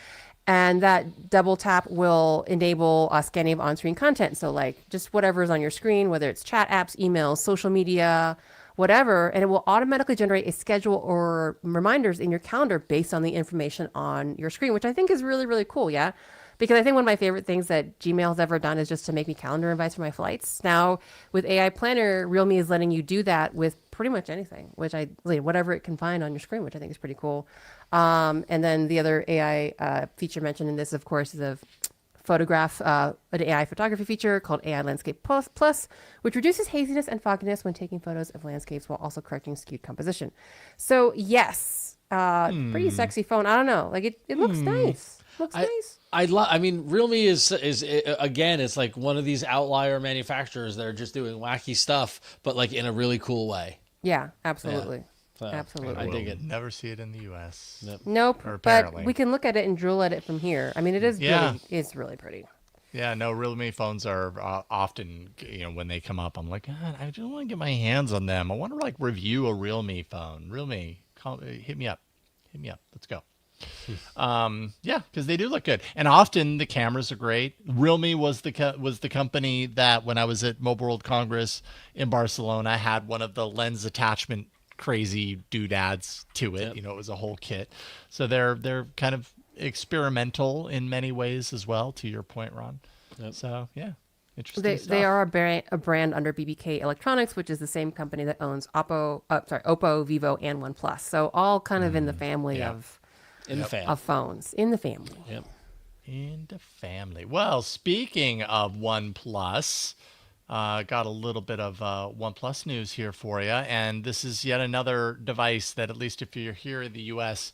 [SPEAKER 2] and that double tap will enable scanning of on-screen content. So like just whatever is on your screen, whether it's chat apps, emails, social media, whatever, and it will automatically generate a schedule or reminders in your calendar based on the information on your screen, which I think is really, really cool. Yeah. Because I think one of my favorite things that Gmail has ever done is just to make me calendar invites for my flights. Now, with AI Planner, RealMe is letting you do that with pretty much anything, whatever it can find on your screen, which I think is pretty cool. And then the other AI feature mentioned in this, of course, is an AI photography feature called AI Landscape Plus, which reduces haziness and fogginess when taking photos of landscapes while also correcting skewed composition. So yes, pretty sexy phone. I don't know, like it looks nice. Looks nice.
[SPEAKER 1] I mean, RealMe is again, it's like one of these outlier manufacturers that are just doing wacky stuff, but like in a really cool way.
[SPEAKER 2] Yeah, absolutely.
[SPEAKER 1] Yeah. So,
[SPEAKER 2] absolutely.
[SPEAKER 1] I dig it.
[SPEAKER 3] Never see it in the U.S.
[SPEAKER 2] Nope. But we can look at it and drool at it from here. I mean, it is it's really pretty.
[SPEAKER 3] Yeah, no, RealMe phones are often, when they come up, I'm like, God, I just want to get my hands on them. I want to review a RealMe phone. RealMe, hit me up. Let's go. Because they do look good, and often the cameras are great. RealMe was the company that when I was at Mobile World Congress in Barcelona had one of the lens attachment crazy doodads to it.
[SPEAKER 1] Yep.
[SPEAKER 3] You know, it was a whole kit. So they're kind of experimental in many ways as well, to your point, Ron.
[SPEAKER 1] Yep.
[SPEAKER 3] So yeah, interesting
[SPEAKER 2] They
[SPEAKER 3] stuff.
[SPEAKER 2] they are a brand under BBK Electronics, which is the same company that owns Oppo, Vivo, and OnePlus. So all kind of in the family
[SPEAKER 3] Yeah.
[SPEAKER 2] of
[SPEAKER 1] family.
[SPEAKER 2] phones in the family.
[SPEAKER 1] Yep.
[SPEAKER 3] In the family. Well, speaking of OnePlus, got a little bit of OnePlus news here for you, and this is yet another device that, at least if you're here in the U.S.,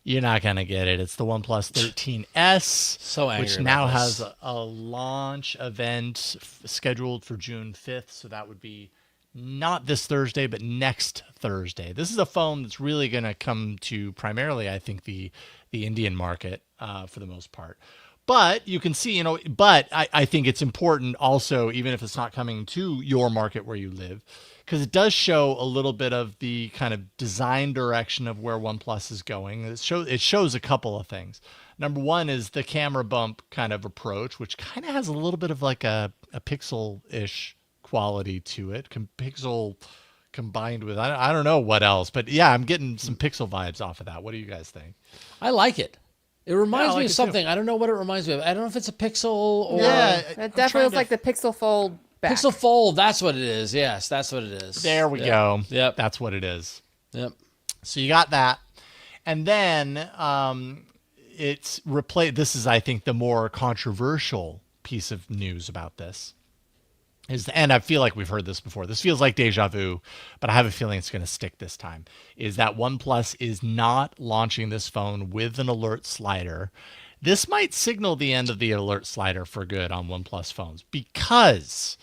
[SPEAKER 3] you're not gonna get it. It's the OnePlus 13S,
[SPEAKER 1] So angry
[SPEAKER 3] which
[SPEAKER 1] about
[SPEAKER 3] now
[SPEAKER 1] this.
[SPEAKER 3] has a launch event scheduled for June 5th. So that would be not this Thursday, but next Thursday. This is a phone that's really gonna come to primarily, I think, the Indian market for the most part. But you can see, but I think it's important also, even if it's not coming to your market where you live, because it does show a little bit of the kind of design direction of where OnePlus is going. It shows a couple of things. Number one is the camera bump kind of approach, which kind of has a little bit of like a pixel-ish quality to it. Pixel combined with, I don't know what else, but yeah, I'm getting some pixel vibes off of that. What do you guys think?
[SPEAKER 1] I like it. It reminds
[SPEAKER 3] I like
[SPEAKER 1] me
[SPEAKER 3] it
[SPEAKER 1] of
[SPEAKER 3] too.
[SPEAKER 1] something. I don't know what it reminds me of. I don't know if it's a Pixel or
[SPEAKER 3] Yeah,
[SPEAKER 2] It definitely looks like the Pixel Fold back.
[SPEAKER 1] Pixel Fold. That's what it is. Yes, that's what it is.
[SPEAKER 3] There we
[SPEAKER 1] Yep.
[SPEAKER 3] go.
[SPEAKER 1] Yep.
[SPEAKER 3] That's what it is.
[SPEAKER 1] Yep.
[SPEAKER 3] So you got that. And then it's replaced. This is, I think, the more controversial piece of news about this. And I feel like we've heard this before. This feels like deja vu, but I have a feeling it's going to stick this time. Is that OnePlus is not launching this phone with an alert slider. This might signal the end of the alert slider for good on OnePlus phones, because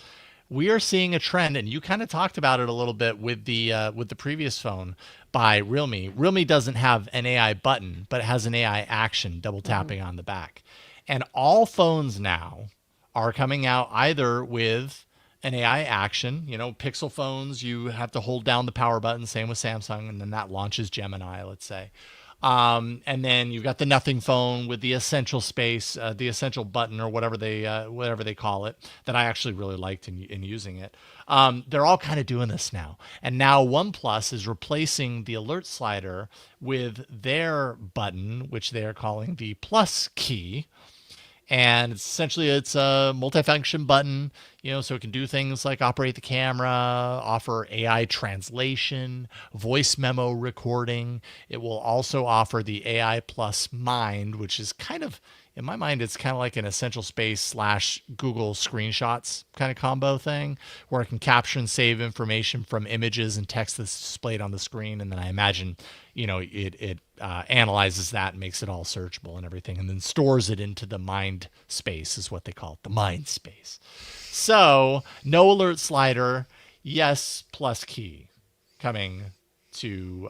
[SPEAKER 3] we are seeing a trend, and you kind of talked about it a little bit with the previous phone by RealMe. RealMe doesn't have an AI button, but it has an AI action, double tapping on the back. And all phones now are coming out either with an AI action. Pixel phones, you have to hold down the power button, same with Samsung, and then that launches Gemini, let's say. And then you've got the nothing phone with the essential space, the essential button, or whatever they call it, that I actually really liked in using it. They're all kind of doing this now. And now OnePlus is replacing the alert slider with their button, which they are calling the plus key. And essentially it's a multifunction button, so it can do things like operate the camera, offer AI translation, voice memo recording. It will also offer the AI plus Mind, which is kind of, in my mind, it's kind of like an Essential Space / Google Screenshots kind of combo thing, where it can capture and save information from images and text that's displayed on the screen. And then I imagine, it analyzes that and makes it all searchable and everything, and then stores it into the mind space, is what they call it, the mind space. So no alert slider, yes, plus key coming to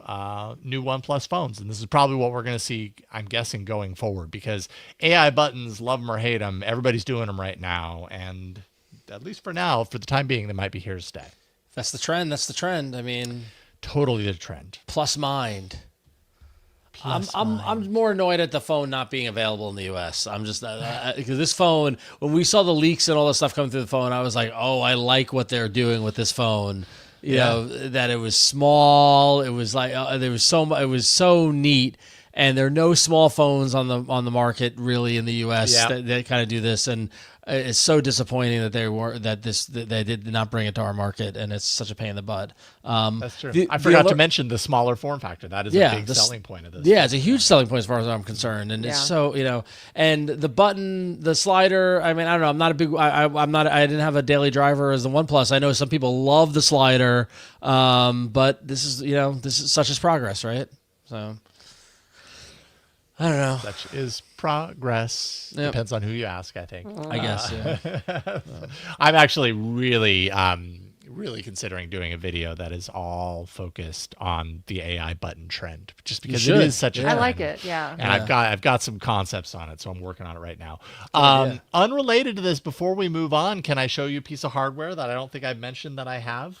[SPEAKER 3] new OnePlus phones. And this is probably what we're going to see, I'm guessing, going forward, because AI buttons, love them or hate them, everybody's doing them right now. And at least for now, for the time being, they might be here to stay.
[SPEAKER 1] That's the trend. That's the trend. I mean,
[SPEAKER 3] totally the trend.
[SPEAKER 1] plus Mind.
[SPEAKER 3] Plus
[SPEAKER 1] I'm more annoyed at the phone not being available in the U.S. I'm just because this phone, when we saw the leaks and all the stuff coming through the phone, I was like, oh, I like what they're doing with this phone. You know, that it was small. It was like there was it was so neat, and there are no small phones on the market really in the U.S. that kind of do this, and it's so disappointing that they did not bring it to our market, and it's such a pain in the butt.
[SPEAKER 3] That's true. I forgot to mention the smaller form factor. That is a big selling point of this.
[SPEAKER 1] Yeah, it's a huge selling point as far as I'm concerned, and it's so and the button, the slider. I mean, I don't know. I'm not a big. I'm not. I didn't have a daily driver as the OnePlus. I know some people love the slider, but this is such as progress, right? So. I don't know.
[SPEAKER 3] Such is progress.
[SPEAKER 1] Yep.
[SPEAKER 3] Depends on who you ask, I think.
[SPEAKER 1] I guess. Yeah.
[SPEAKER 3] I'm actually really considering doing a video that is all focused on the AI button trend, just because it is such a trend.
[SPEAKER 2] I like it. Yeah.
[SPEAKER 3] And I've got some concepts on it, so I'm working on it right now. Unrelated to this, before we move on, can I show you a piece of hardware that I don't think I've mentioned that I have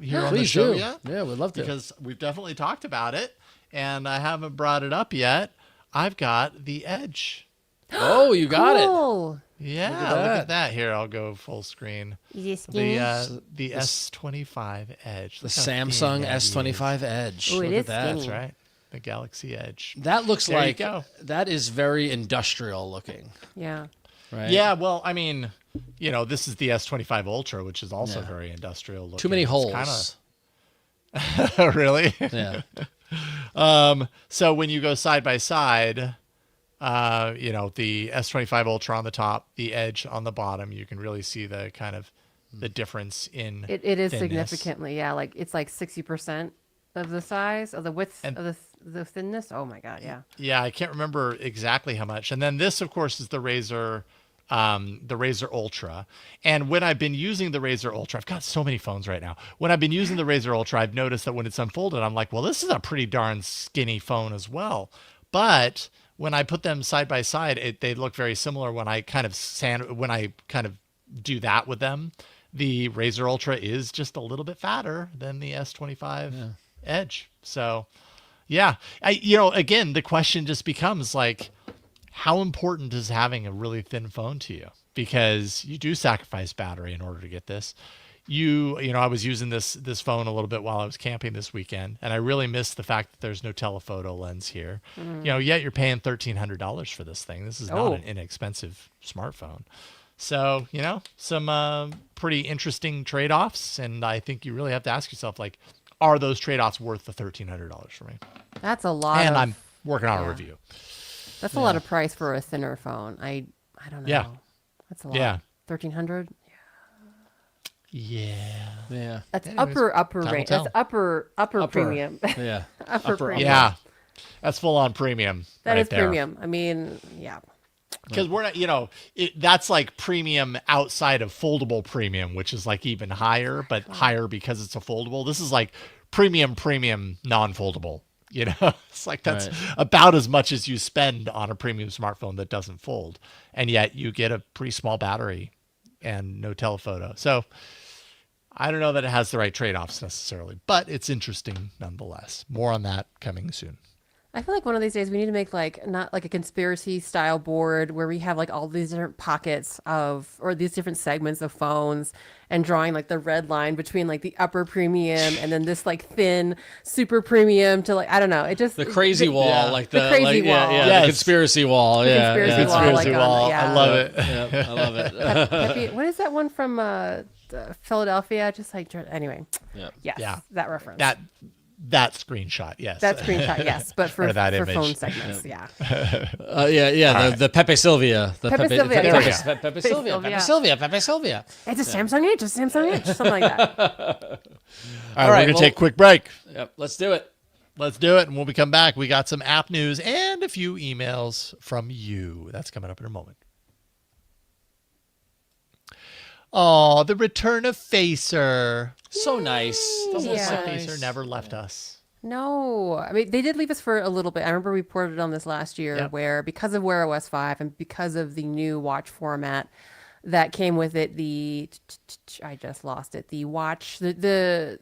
[SPEAKER 3] here on the show yet?
[SPEAKER 1] Yeah, we'd love to.
[SPEAKER 3] Because we've definitely talked about it, and I haven't brought it up yet. I've got the Edge.
[SPEAKER 1] Oh, you got it.
[SPEAKER 3] Yeah, look at that. Here, I'll go full screen. The S25 Edge.
[SPEAKER 1] The Samsung S25 Edge.
[SPEAKER 2] Oh, it is skinny.
[SPEAKER 3] That's right. The Galaxy Edge.
[SPEAKER 1] That looks like that is very industrial looking.
[SPEAKER 2] Yeah.
[SPEAKER 1] Right.
[SPEAKER 3] Yeah. Well, I mean, this is the S25 Ultra, which is also very industrial looking.
[SPEAKER 1] Too many holes.
[SPEAKER 3] Really?
[SPEAKER 1] Yeah.
[SPEAKER 3] So when you go side by side, the S25 Ultra on the top, the Edge on the bottom, you can really see the kind of the difference in
[SPEAKER 2] it is
[SPEAKER 3] thinness.
[SPEAKER 2] Significantly, yeah. Like it's like 60% of the size of the width of the thinness. Oh my god, yeah.
[SPEAKER 3] Yeah, I can't remember exactly how much. And then this, of course, is the Razer Ultra. And when I've been using the Razer Ultra, I've got so many phones right now. When I've been using the Razer Ultra, I've noticed that when it's unfolded, I'm like, well, this is a pretty darn skinny phone as well. But when I put them side by side, they look very similar. When I kind of do that with them, the Razer Ultra is just a little bit fatter than the S25 Edge. So, yeah, again, the question just becomes like, how important is having a really thin phone to you? Because you do sacrifice battery in order to get this. I was using this phone a little bit while I was camping this weekend, and I really missed the fact that there's no telephoto lens here. Yet you're paying $1,300 for this thing. This is not an inexpensive smartphone. So, some pretty interesting trade-offs, and I think you really have to ask yourself, like, are those trade-offs worth the $1,300 for me?
[SPEAKER 2] That's a lot.
[SPEAKER 3] And I'm working on a review.
[SPEAKER 2] That's a lot of price for a thinner phone. I don't know.
[SPEAKER 3] Yeah.
[SPEAKER 2] That's a lot.
[SPEAKER 3] Yeah.
[SPEAKER 2] 1,300.
[SPEAKER 3] Yeah.
[SPEAKER 2] That's upper range. That's upper premium.
[SPEAKER 1] Yeah.
[SPEAKER 2] upper premium.
[SPEAKER 3] Yeah. That's full on premium.
[SPEAKER 2] That is
[SPEAKER 3] there.
[SPEAKER 2] premium. I mean, yeah.
[SPEAKER 3] Because we're not, that's like premium outside of foldable premium, which is like even higher, but higher because it's a foldable. This is like premium non-foldable. It's like that's about as much as you spend on a premium smartphone that doesn't fold. And yet you get a pretty small battery and no telephoto. So I don't know that it has the right trade-offs necessarily, but it's interesting nonetheless. More on that coming soon.
[SPEAKER 2] I feel like one of these days we need to make not like a conspiracy style board where we have like all these different pockets or these different segments of phones and drawing like the red line between like the upper premium and then this like thin super premium to like, I don't know. It just
[SPEAKER 1] the crazy wall, like the
[SPEAKER 2] crazy wall.
[SPEAKER 1] Yeah, the conspiracy wall.
[SPEAKER 2] Conspiracy wall.
[SPEAKER 3] I love it.
[SPEAKER 1] I love it.
[SPEAKER 2] What is that one from Philadelphia? Just like, anyway.
[SPEAKER 1] Yeah.
[SPEAKER 2] Yes.
[SPEAKER 3] Yeah.
[SPEAKER 2] That reference.
[SPEAKER 3] That screenshot, yes.
[SPEAKER 2] That screenshot, yes, but for
[SPEAKER 3] image.
[SPEAKER 2] phone segments, yeah.
[SPEAKER 1] The Pepe Silvia.
[SPEAKER 2] Pepe Silvia.
[SPEAKER 1] Pepe Silvia.
[SPEAKER 2] It's a Samsung H, something like that.
[SPEAKER 3] All right, we're going to take a quick break.
[SPEAKER 1] Yep, let's do it.
[SPEAKER 3] And when we come back, we got some app news and a few emails from you. That's coming up in a moment. Oh, the return of Facer.
[SPEAKER 1] So nice.
[SPEAKER 3] Facer never left us.
[SPEAKER 2] No. I mean, they did leave us for a little bit. I remember we reported on this last year where because of WearOS 5 and because of the new watch format that came with it, I just lost it. The watch, the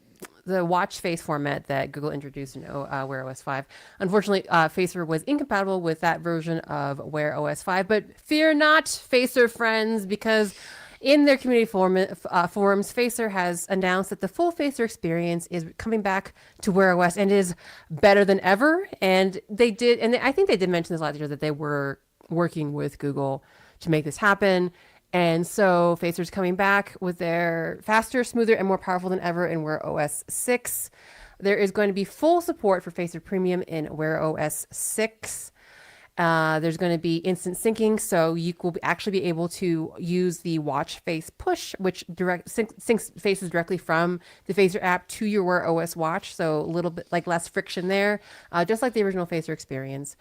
[SPEAKER 2] watch face format that Google introduced in WearOS 5. Unfortunately, Facer was incompatible with that version of WearOS 5, but fear not, Facer friends, because in their community forums, Facer has announced that the full Facer experience is coming back to WearOS and is better than ever. And I think they did mention this last year that they were working with Google to make this happen. And so Facer's coming back with their faster, smoother, and more powerful than ever in WearOS 6. There is going to be full support for Facer Premium in WearOS 6. There's going to be instant syncing, so you will actually be able to use the watch face push, which syncs faces directly from the Facer app to your WearOS watch, so a little bit like less friction there, just like the original Facer experience.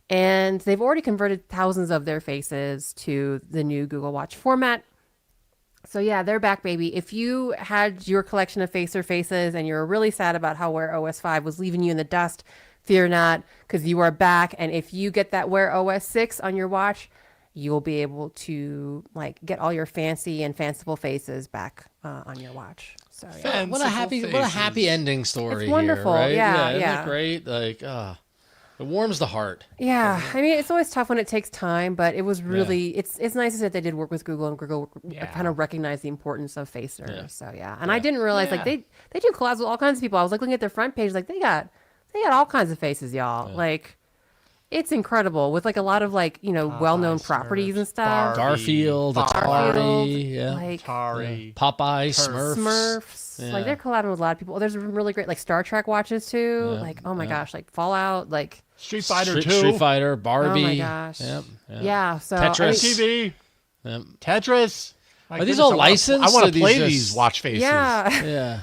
[SPEAKER 2] And they've already converted thousands of their faces to the new Google Watch format. So yeah, they're back, baby. If you had your collection of Facer faces and you're really sad about how WearOS 5 was leaving you in the dust, fear not, because you are back. And if you get that WearOS 6 on your watch, you'll be able to get all your fancy and fanciful faces back on your watch. So
[SPEAKER 1] what a happy ending story.
[SPEAKER 2] It's wonderful.
[SPEAKER 1] Here, right?
[SPEAKER 2] Yeah.
[SPEAKER 1] Isn't it great? It warms the heart.
[SPEAKER 2] Yeah, I mean, it's always tough when it takes time, but it was really it's nice that they did work with Google, and Google kind of recognized the importance of Facer.
[SPEAKER 1] Yeah.
[SPEAKER 2] So yeah, and I didn't realize like they do collabs with all kinds of people. I was like looking at their front page, like they got all kinds of faces, y'all. Like it's incredible with like a lot of like well-known properties and stuff.
[SPEAKER 1] Garfield, Atari,
[SPEAKER 2] Atari,
[SPEAKER 1] Popeye,
[SPEAKER 2] Smurfs.
[SPEAKER 1] Yeah.
[SPEAKER 2] Like they're collabing with a lot of people. There's really great like Star Trek watches too. Like oh my gosh, like Fallout, like
[SPEAKER 3] Street Fighter 2,
[SPEAKER 1] Street Fighter, Barbie.
[SPEAKER 2] Oh my gosh.
[SPEAKER 1] Yep.
[SPEAKER 2] Yeah. So
[SPEAKER 1] Tetris.
[SPEAKER 3] TV,
[SPEAKER 1] Yep.
[SPEAKER 3] Tetris.
[SPEAKER 1] Are these all licensed?
[SPEAKER 3] I want to play
[SPEAKER 1] just...
[SPEAKER 3] these watch faces.
[SPEAKER 2] Yeah.
[SPEAKER 1] Yeah.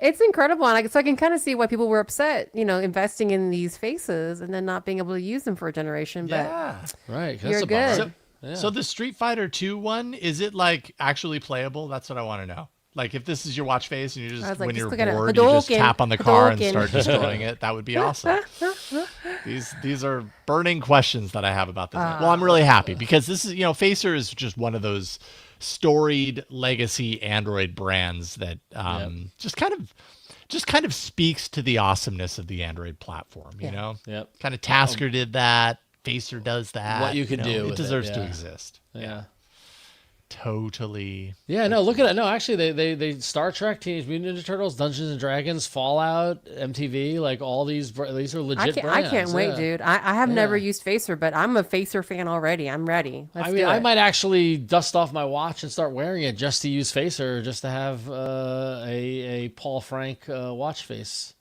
[SPEAKER 2] It's incredible, and so I can kind of see why people were upset, investing in these faces and then not being able to use them for a generation. But
[SPEAKER 1] Right.
[SPEAKER 2] you're good.
[SPEAKER 3] So the Street Fighter 2 one, is it like actually playable? That's what I want to know. Like if this is your watch face and you just when you're bored, you just tap on the car and start destroying it. That would be awesome. These are burning questions that I have about this. Well, I'm really happy because this is Facer is just one of those storied legacy Android brands that just kind of speaks to the awesomeness of the Android platform. You know, kind of Tasker did that. Facer does that.
[SPEAKER 1] What you can do,
[SPEAKER 3] it deserves to exist.
[SPEAKER 1] Yeah.
[SPEAKER 3] Totally.
[SPEAKER 1] Yeah, no, look at it. No, actually, they Star Trek, Teenage Mutant Ninja Turtles, Dungeons and Dragons, Fallout, MTV, like all these are legit brands.
[SPEAKER 2] I can't wait, dude. I have never used Facer, but I'm a Facer fan already. I'm ready.
[SPEAKER 1] I might actually dust off my watch and start wearing it just to use Facer, just to have a Paul Frank watch face.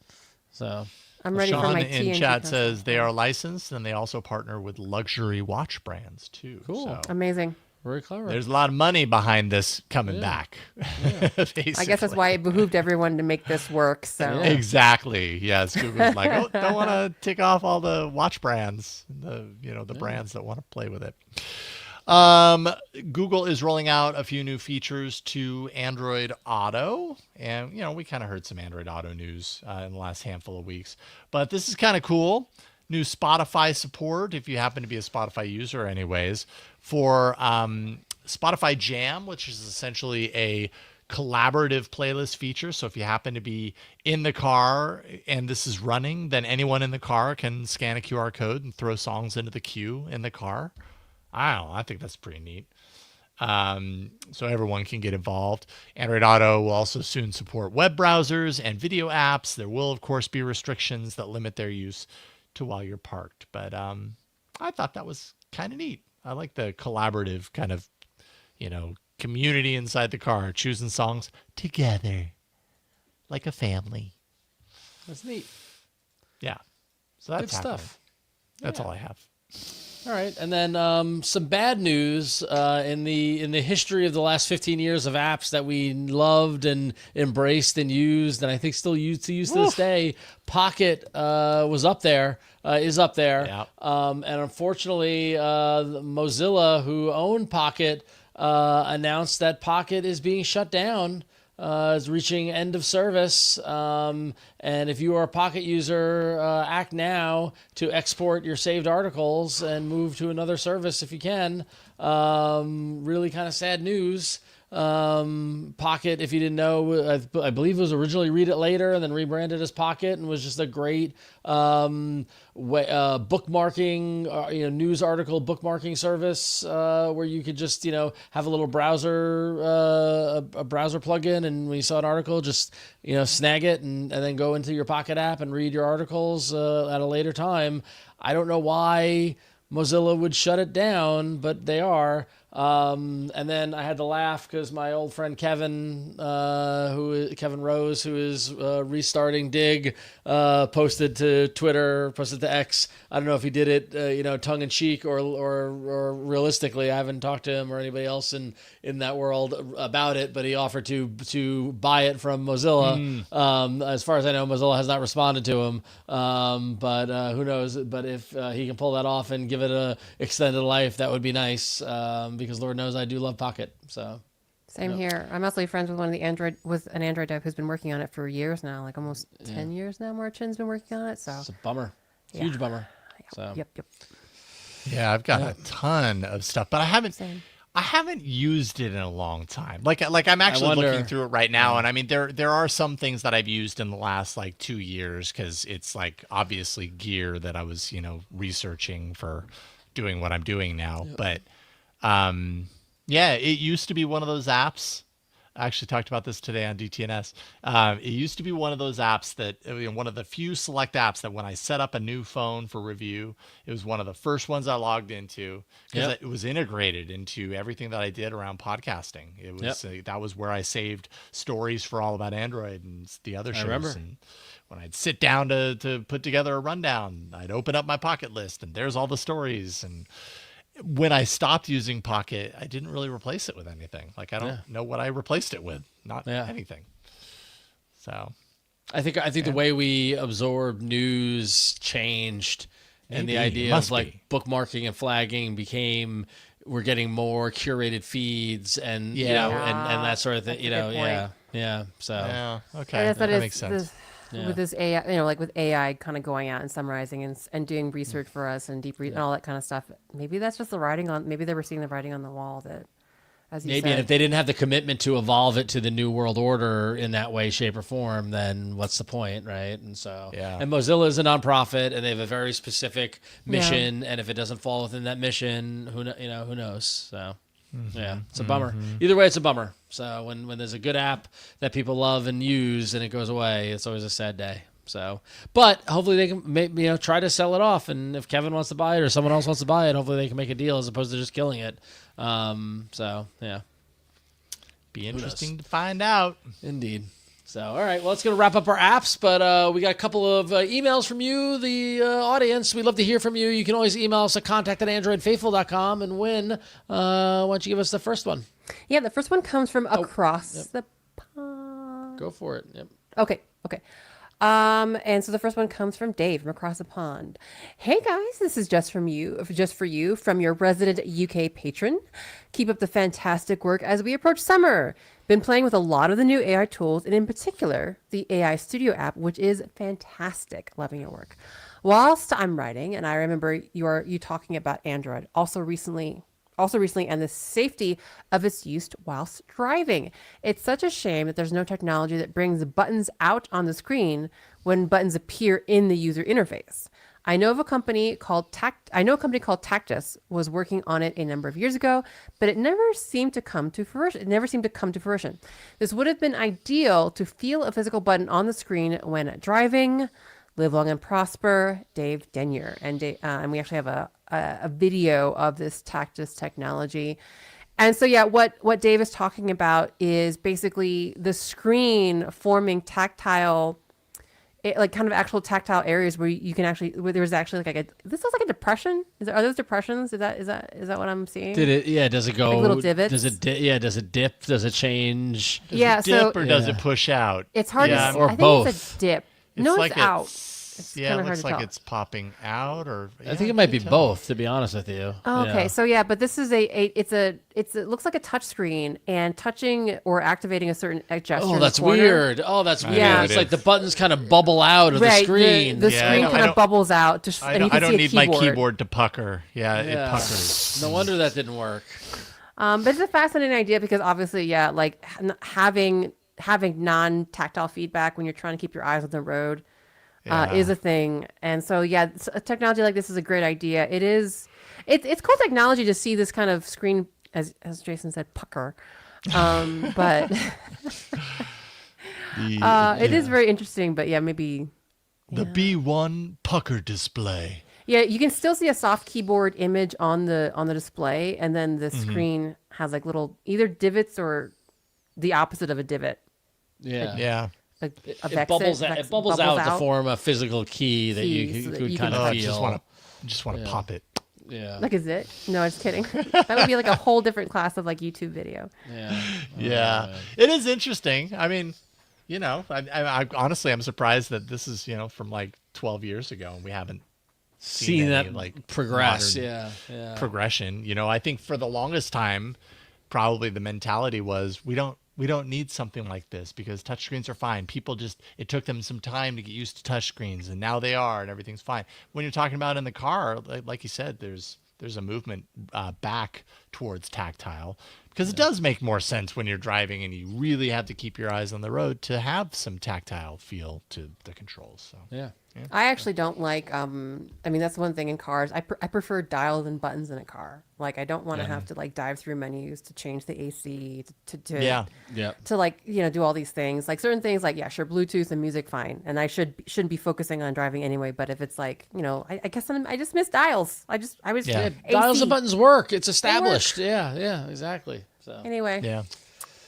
[SPEAKER 1] So
[SPEAKER 2] I'm ready
[SPEAKER 3] Sean
[SPEAKER 2] for my
[SPEAKER 3] in chat says they are licensed and they also partner with luxury watch brands too.
[SPEAKER 1] Cool.
[SPEAKER 3] So
[SPEAKER 2] amazing.
[SPEAKER 1] Very clever.
[SPEAKER 3] There's a lot of money behind this coming back.
[SPEAKER 2] I guess that's why it behooved everyone to make this work. So
[SPEAKER 3] exactly. Yes. Google's like, oh, don't want to tick off all the watch brands, the brands that want to play with it. Google is rolling out a few new features to Android Auto. And, we kind of heard some Android Auto news in the last handful of weeks. But this is kind of cool. New Spotify support, if you happen to be a Spotify user anyways, for Spotify Jam, which is essentially a collaborative playlist feature. So if you happen to be in the car and this is running, then anyone in the car can scan a QR code and throw songs into the queue in the car. I think that's pretty neat. So everyone can get involved. Android Auto will also soon support web browsers and video apps. There will, of course, be restrictions that limit their use to while you're parked. But I thought that was kind of neat. I like the collaborative kind of, community inside the car, choosing songs together like a family.
[SPEAKER 1] That's neat.
[SPEAKER 3] Yeah. So that's
[SPEAKER 1] good stuff.
[SPEAKER 3] That's all I have.
[SPEAKER 1] All right, and then some bad news in the history of the last 15 years of apps that we loved and embraced and used, and I think still use to this day. Pocket was up there, is up there, and unfortunately, Mozilla, who owned Pocket, announced that Pocket is being shut down. Is reaching end of service, and if you are a Pocket user, act now to export your saved articles and move to another service if you can. Really kind of sad news. Pocket, if you didn't know, I believe it was originally Read It Later and then rebranded as Pocket, and was just a great bookmarking, news article bookmarking service where you could just have a little browser a browser plugin, and when you saw an article, just snag it and then go into your Pocket app and read your articles at a later time. I don't know why Mozilla would shut it down, but they are. And then I had to laugh because my old friend Kevin Rose, who is restarting Dig, posted to Twitter, posted to X. I don't know if he did it, tongue in cheek or realistically. I haven't talked to him or anybody else in that world about it, but he offered to buy it from Mozilla. As far as I know, Mozilla has not responded to him. But who knows? But if he can pull that off and give it a extended life, that would be nice. Because Lord knows I do love Pocket. So
[SPEAKER 2] same here. I'm also friends with an Android dev who's been working on it for years now, like almost 10 years now. Marchin's been working on it. So
[SPEAKER 1] it's a bummer, huge bummer. So
[SPEAKER 2] yep.
[SPEAKER 3] Yeah, I've got a ton of stuff, but I I haven't used it in a long time. Like I'm actually looking through it right now, and I mean there are some things that I've used in the last like 2 years because it's like obviously gear that I was researching for doing what I'm doing now. Yep. But yeah, it used to be one of those apps. I actually talked about this today on DTNS. It used to be one of those apps that, one of the few select apps that when I set up a new phone for review, it was one of the first ones I logged into because it was integrated into everything that I did around podcasting. It was that was where I saved stories for All About Android and the other shows. I remember. And when I'd sit down to put together a rundown, I'd open up my Pocket list and there's all the stories. And when I stopped using Pocket, I didn't really replace it with anything. Like I don't know what I replaced it with. Not anything. So
[SPEAKER 1] I think the way we absorb news changed. Maybe. And the idea of like bookmarking and flagging became, we're getting more curated feeds and and that sort of thing. So
[SPEAKER 3] okay, that makes sense.
[SPEAKER 2] With this AI, like with AI kind of going out and summarizing and doing research for us and deep and all that kind of stuff. Maybe that's just the writing on. Maybe they were seeing the writing on the wall that, as you said.
[SPEAKER 1] And if they didn't have the commitment to evolve it to the new world order in that way, shape, or form, then what's the point, right? And so, and Mozilla is a nonprofit, and they have a very specific mission. And if it doesn't fall within that mission, who knows? So. It's a bummer. Either way, it's a bummer. So when there's a good app that people love and use and it goes away, it's always a sad day. So, but hopefully they can try to sell it off, and if Kevin wants to buy it or someone else wants to buy it, hopefully they can make a deal as opposed to just killing it.
[SPEAKER 3] Be interesting to find out.
[SPEAKER 1] Indeed. So, all right, well, it's going to wrap up our apps, but we got a couple of emails from you, the audience. We'd love to hear from you. You can always email us at contact@androidfaithful.com and win. Why don't you give us the first one?
[SPEAKER 2] Yeah, the first one comes from across the pond.
[SPEAKER 1] Go for it. Yep.
[SPEAKER 2] Okay. And so the first one comes from Dave from across the pond. Hey guys, this is just for you from your resident UK patron. Keep up the fantastic work as we approach summer. Been playing with a lot of the new AI tools, and in particular, the AI Studio app, which is fantastic. Loving your work. Whilst I'm writing, and I remember you talking about Android also recently, and the safety of its use whilst driving. It's such a shame that there's no technology that brings buttons out on the screen when buttons appear in the user interface. I know a company called Tactus was working on it a number of years ago, but it never seemed to come to fruition. This would have been ideal to feel a physical button on the screen when driving. Live long and prosper, Dave Denyer. And we actually have a video of this Tactus technology. And so, what Dave is talking about is basically the screen forming tactile, kind of actual tactile areas where you can actually, where there's actually this looks like a depression. Are those depressions? Is that what I'm seeing?
[SPEAKER 1] Does it go?
[SPEAKER 2] Like little divots?
[SPEAKER 1] Does it dip? Does it change?
[SPEAKER 3] Does it dip or does it push out?
[SPEAKER 2] It's hard to see.
[SPEAKER 1] Or
[SPEAKER 2] I think
[SPEAKER 1] both.
[SPEAKER 2] It's a dip. It's out.
[SPEAKER 3] It looks like it's popping out, or
[SPEAKER 1] I think it might be both, to be honest with you.
[SPEAKER 2] Oh, okay, so but this is it looks like a touch screen, and touching or activating a certain gesture.
[SPEAKER 1] Oh, that's weird.
[SPEAKER 2] Yeah,
[SPEAKER 1] it's like the buttons kind of bubble out of the screen.
[SPEAKER 2] The screen kind of bubbles out.
[SPEAKER 3] I don't need my keyboard to pucker. Yeah, it puckers.
[SPEAKER 1] No wonder that didn't work.
[SPEAKER 2] But it's a fascinating idea because obviously, like having non-tactile feedback when you're trying to keep your eyes on the road. Is a thing. And so, a technology like this is a great idea. It's cool technology to see this kind of screen, as Jason said, pucker. But it is very interesting, but maybe.
[SPEAKER 3] The B1 pucker display.
[SPEAKER 2] Yeah, you can still see a soft keyboard image on the display, and then the screen has like little either divots or the opposite of a divot.
[SPEAKER 1] Yeah.
[SPEAKER 2] It
[SPEAKER 1] bubbles out to form a physical key that you could kind of feel.
[SPEAKER 3] I just want to pop it.
[SPEAKER 1] Yeah.
[SPEAKER 2] Like, is it? No, I'm just kidding. That would be like a whole different class of like YouTube video.
[SPEAKER 3] Yeah. It is interesting. I mean, I honestly, I'm surprised that this is, from like 12 years ago and we haven't seen
[SPEAKER 1] that
[SPEAKER 3] any, like
[SPEAKER 1] progress.
[SPEAKER 3] Progression. I think for the longest time, probably the mentality was we don't need something like this because touchscreens are fine. It took them some time to get used to touchscreens, and now they are, and everything's fine. When you're talking about in the car, like you said, there's a movement back towards tactile, because it does make more sense when you're driving and you really have to keep your eyes on the road to have some tactile feel to the controls. So
[SPEAKER 1] Yeah.
[SPEAKER 2] I actually don't like. I mean, that's one thing in cars. I prefer dials and buttons in a car. Like, I don't want to have to like dive through menus to change the AC
[SPEAKER 3] Yeah.
[SPEAKER 2] to like do all these things. Like certain things, like sure, Bluetooth and music, fine. And I shouldn't be focusing on driving anyway. But if it's like I guess I just miss dials. I was
[SPEAKER 3] Yeah.
[SPEAKER 1] Dials and buttons work. It's
[SPEAKER 2] They
[SPEAKER 1] established.
[SPEAKER 2] work.
[SPEAKER 1] Yeah, exactly. So
[SPEAKER 2] Anyway,
[SPEAKER 3] Yeah.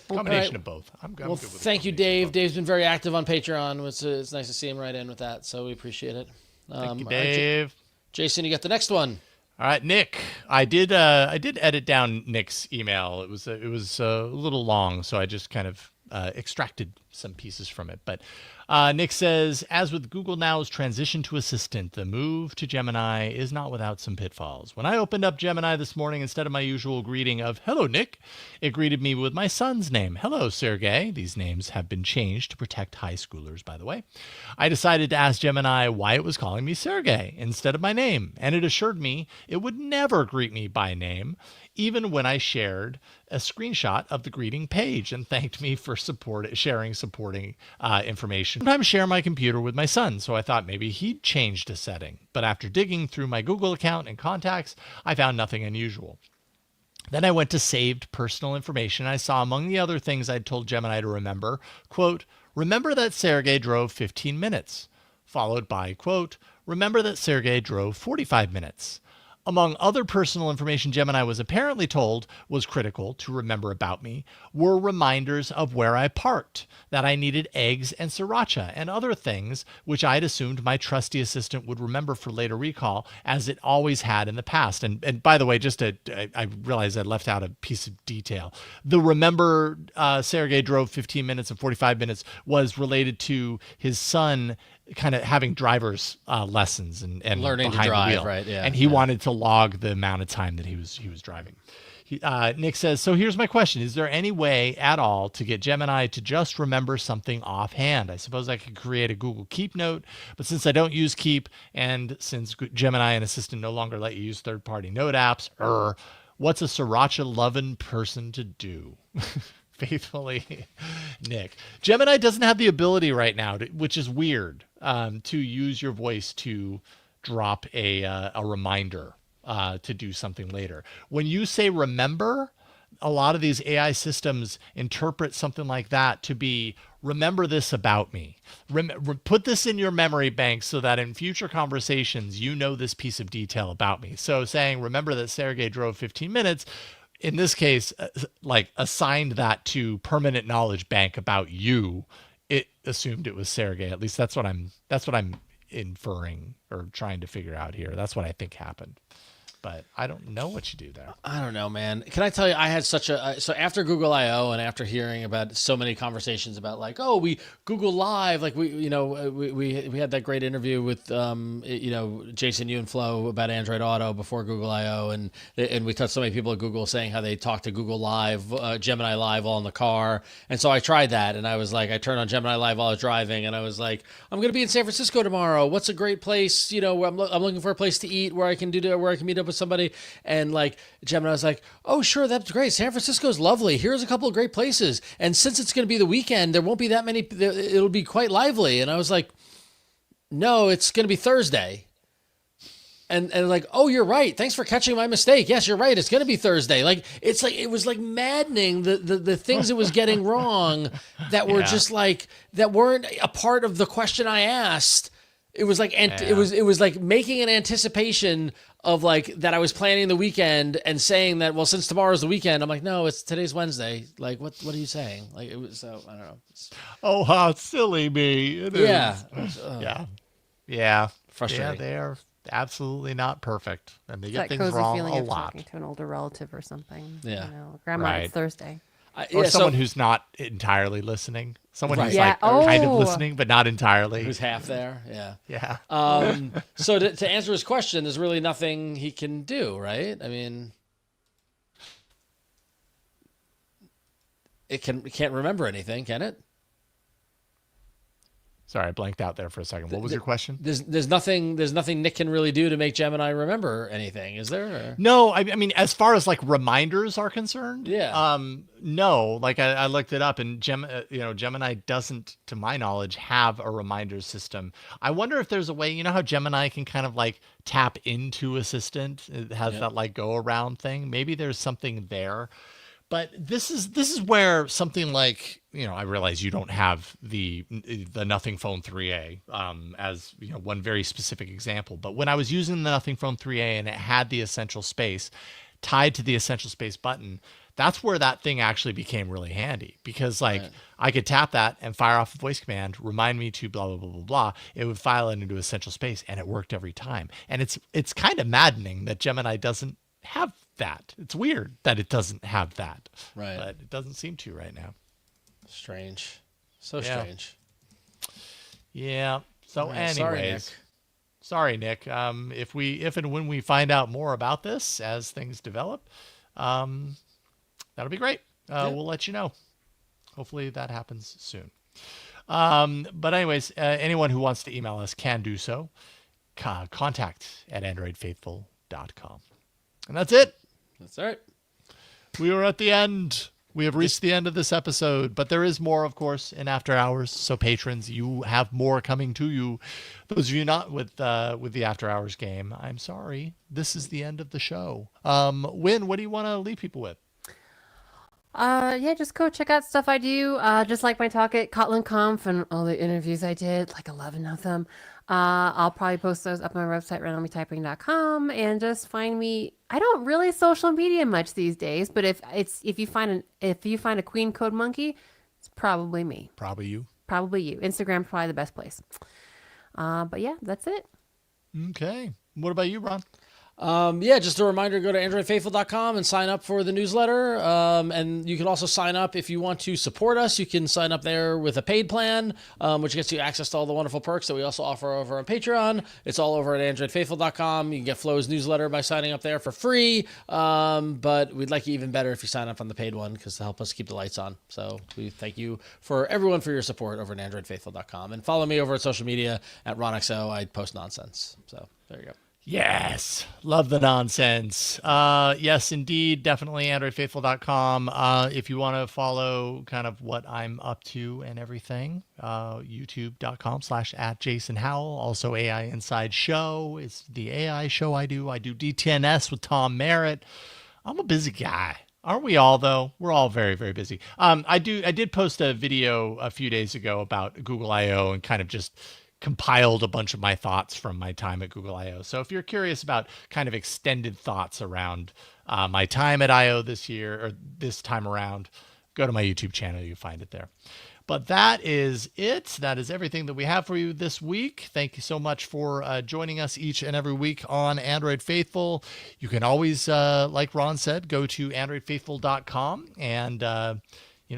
[SPEAKER 3] Combination of both. I'm good.
[SPEAKER 1] well,
[SPEAKER 3] with
[SPEAKER 1] thank you, Dave. Dave's been very active on Patreon. It's nice to see him right in with that. So we appreciate it.
[SPEAKER 3] Thank you,
[SPEAKER 1] all right,
[SPEAKER 3] Dave.
[SPEAKER 1] Jason, you got the next one.
[SPEAKER 3] All right, Nick. I did edit down Nick's email. It was a little long, so I just kind of extracted some pieces from it. But Nick says, as with Google Now's transition to Assistant, the move to Gemini is not without some pitfalls. When I opened up Gemini this morning, instead of my usual greeting of "Hello, Nick," it greeted me with my son's name. "Hello, Sergey." These names have been changed to protect high schoolers, by the way. I decided to ask Gemini why it was calling me Sergey instead of my name, and it assured me it would never greet me by name, even when I shared a screenshot of the greeting page, and thanked me for sharing supporting information. Sometimes share my computer with my son, so I thought maybe he'd changed a setting. But after digging through my Google account and contacts, I found nothing unusual. Then I went to saved personal information. I saw among the other things I'd told Gemini to remember, quote, "Remember that Sergey drove 15 minutes," followed by, quote, "Remember that Sergey drove 45 minutes." Among other personal information Gemini was apparently told was critical to remember about me were reminders of where I parked, that I needed eggs and sriracha, and other things which I'd assumed my trusty assistant would remember for later recall, as it always had in the past. And by the way, I realized I left out a piece of detail. The remember Sergey drove 15 minutes and 45 minutes was related to his son kind of having driver's lessons and
[SPEAKER 1] Learning to
[SPEAKER 3] behind
[SPEAKER 1] drive,
[SPEAKER 3] the wheel.
[SPEAKER 1] right? Yeah,
[SPEAKER 3] and he wanted to log the amount of time that he was driving. Nick says, so here's my question. Is there any way at all to get Gemini to just remember something offhand? I suppose I could create a Google Keep note, but since I don't use Keep, and since Gemini and Assistant no longer let you use third-party note apps, what's a sriracha-loving person to do? Faithfully, Nick. Gemini doesn't have the ability right now, which is weird, to use your voice to drop a reminder to do something later. When you say remember, a lot of these AI systems interpret something like that to be, remember this about me. Put this in your memory bank so that in future conversations, you know this piece of detail about me. So saying, remember that Sergey drove 15 minutes, in this case, like assigned that to permanent knowledge bank about you. It assumed it was Sergey. At least that's what I'm inferring or trying to figure out here. That's what I think happened. But I don't know what you do there.
[SPEAKER 1] I don't know, man. Can I tell you, I had such a, so after Google I/O and after hearing about so many conversations about like, oh, we Google Live, like we had that great interview with, Jason, you and Flo about Android Auto before Google I/O. And we touched so many people at Google saying how they talk to Google Live, Gemini Live all in the car. And so I tried that and I was like, I turned on Gemini Live while I was driving and I was like, I'm going to be in San Francisco tomorrow. What's a great place? Where I'm looking for a place to eat where I can meet up with somebody, and like Gemini was like, oh sure, that's great, San Francisco's lovely, here's a couple of great places, and since it's going to be the weekend, there won't be that many, it'll be quite lively. And I was like, no, it's going to be Thursday. And like, oh, you're right, thanks for catching my mistake, yes, you're right, it's going to be Thursday. Like, it's like, it was like maddening the things it was getting wrong that were just like, that weren't a part of the question I asked. It was like, it was like making an anticipation of like that I was planning the weekend and saying that, well, since tomorrow's the weekend, I'm like, no, today's Wednesday. Like, what are you saying? Like, it was, so I don't know.
[SPEAKER 3] Oh, how silly me. It
[SPEAKER 1] is.
[SPEAKER 3] Yeah.
[SPEAKER 1] Frustrating.
[SPEAKER 3] Yeah, they are absolutely not perfect. And they get
[SPEAKER 2] that
[SPEAKER 3] things
[SPEAKER 2] cozy
[SPEAKER 3] wrong
[SPEAKER 2] feeling
[SPEAKER 3] a
[SPEAKER 2] of
[SPEAKER 3] lot.
[SPEAKER 2] talking to an older relative or something.
[SPEAKER 1] Yeah.
[SPEAKER 2] Grandma,
[SPEAKER 3] Right.
[SPEAKER 2] it's Thursday.
[SPEAKER 3] Or someone who's not entirely listening. Someone who's
[SPEAKER 1] Right.
[SPEAKER 3] kind of listening, but not entirely.
[SPEAKER 1] Who's half there. Yeah.
[SPEAKER 3] Yeah.
[SPEAKER 1] So to answer his question, there's really nothing he can do, right? I mean, it can't remember anything, can it?
[SPEAKER 3] Sorry, I blanked out there for a second. What was your question?
[SPEAKER 1] There's nothing Nick can really do to make Gemini remember anything, is there? Or?
[SPEAKER 3] No, I mean, as far as like reminders are concerned, no. Like I looked it up, and Gemini doesn't, to my knowledge, have a reminder system. I wonder if there's a way. You know how Gemini can kind of like tap into Assistant? It has that like go around thing. Maybe there's something there. But this is where something like, I realize you don't have the Nothing Phone 3A as one very specific example. But when I was using the Nothing Phone 3A and it had the Essential Space tied to the Essential Space button, that's where that thing actually became really handy, because I could tap that and fire off a voice command, remind me to blah, blah, blah, blah, blah. It would file it into Essential Space, and it worked every time. And it's kind of maddening that Gemini doesn't have that. It's weird that it doesn't have that,
[SPEAKER 1] right?
[SPEAKER 3] But it doesn't seem to right now.
[SPEAKER 1] Strange, so strange.
[SPEAKER 3] Yeah. So, anyways, sorry, Nick. If and when we find out more about this as things develop, that'll be great. We'll let you know. Hopefully that happens soon. But anyways, anyone who wants to email us can do so. Contact@androidfaithful.com. And that's it.
[SPEAKER 1] That's all right.
[SPEAKER 3] We are at the end. We have reached the end of this episode, but there is more, of course, in After Hours. So patrons, you have more coming to you. Those of you not with the After Hours game, I'm sorry. This is the end of the show. Win, what do you want to leave people with?
[SPEAKER 2] Just go check out stuff I do. Just like my talk at KotlinConf and all the interviews I did, like 11 of them. I'll probably post those up on my website, randomlytyping.com, and just find me. I don't really social media much these days, but if you find a Queen Code Monkey, it's probably me.
[SPEAKER 3] Probably you.
[SPEAKER 2] Probably you. Instagram's probably the best place. But yeah, that's it.
[SPEAKER 3] Okay. What about you, Ron?
[SPEAKER 1] Just a reminder, go to androidfaithful.com and sign up for the newsletter. And you can also sign up if you want to support us. You can sign up there with a paid plan, which gets you access to all the wonderful perks that we also offer over on Patreon. It's all over at androidfaithful.com. You can get Flo's newsletter by signing up there for free. But we'd like you even better if you sign up on the paid one, because to help us keep the lights on. So we thank you for everyone for your support over at androidfaithful.com. And follow me over at social media at RonXO. I post nonsense. So there you go.
[SPEAKER 3] Yes. Love the nonsense. Yes, indeed. Definitely androidfaithful.com. If you want to follow kind of what I'm up to and everything, youtube.com/@JasonHowell. Also AI Inside Show is the AI show I do. I do DTNS with Tom Merritt. I'm a busy guy. Aren't we all, though? We're all very, very busy. I did post a video a few days ago about Google I/O and kind of just compiled a bunch of my thoughts from my time at Google I/O. So if you're curious about kind of extended thoughts around my time at I/O this year or this time around, go to my YouTube channel. You'll find it there. But that is it. That is everything that we have for you this week. Thank you so much for joining us each and every week on Android Faithful. You can always, like Ron said, go to androidfaithful.com and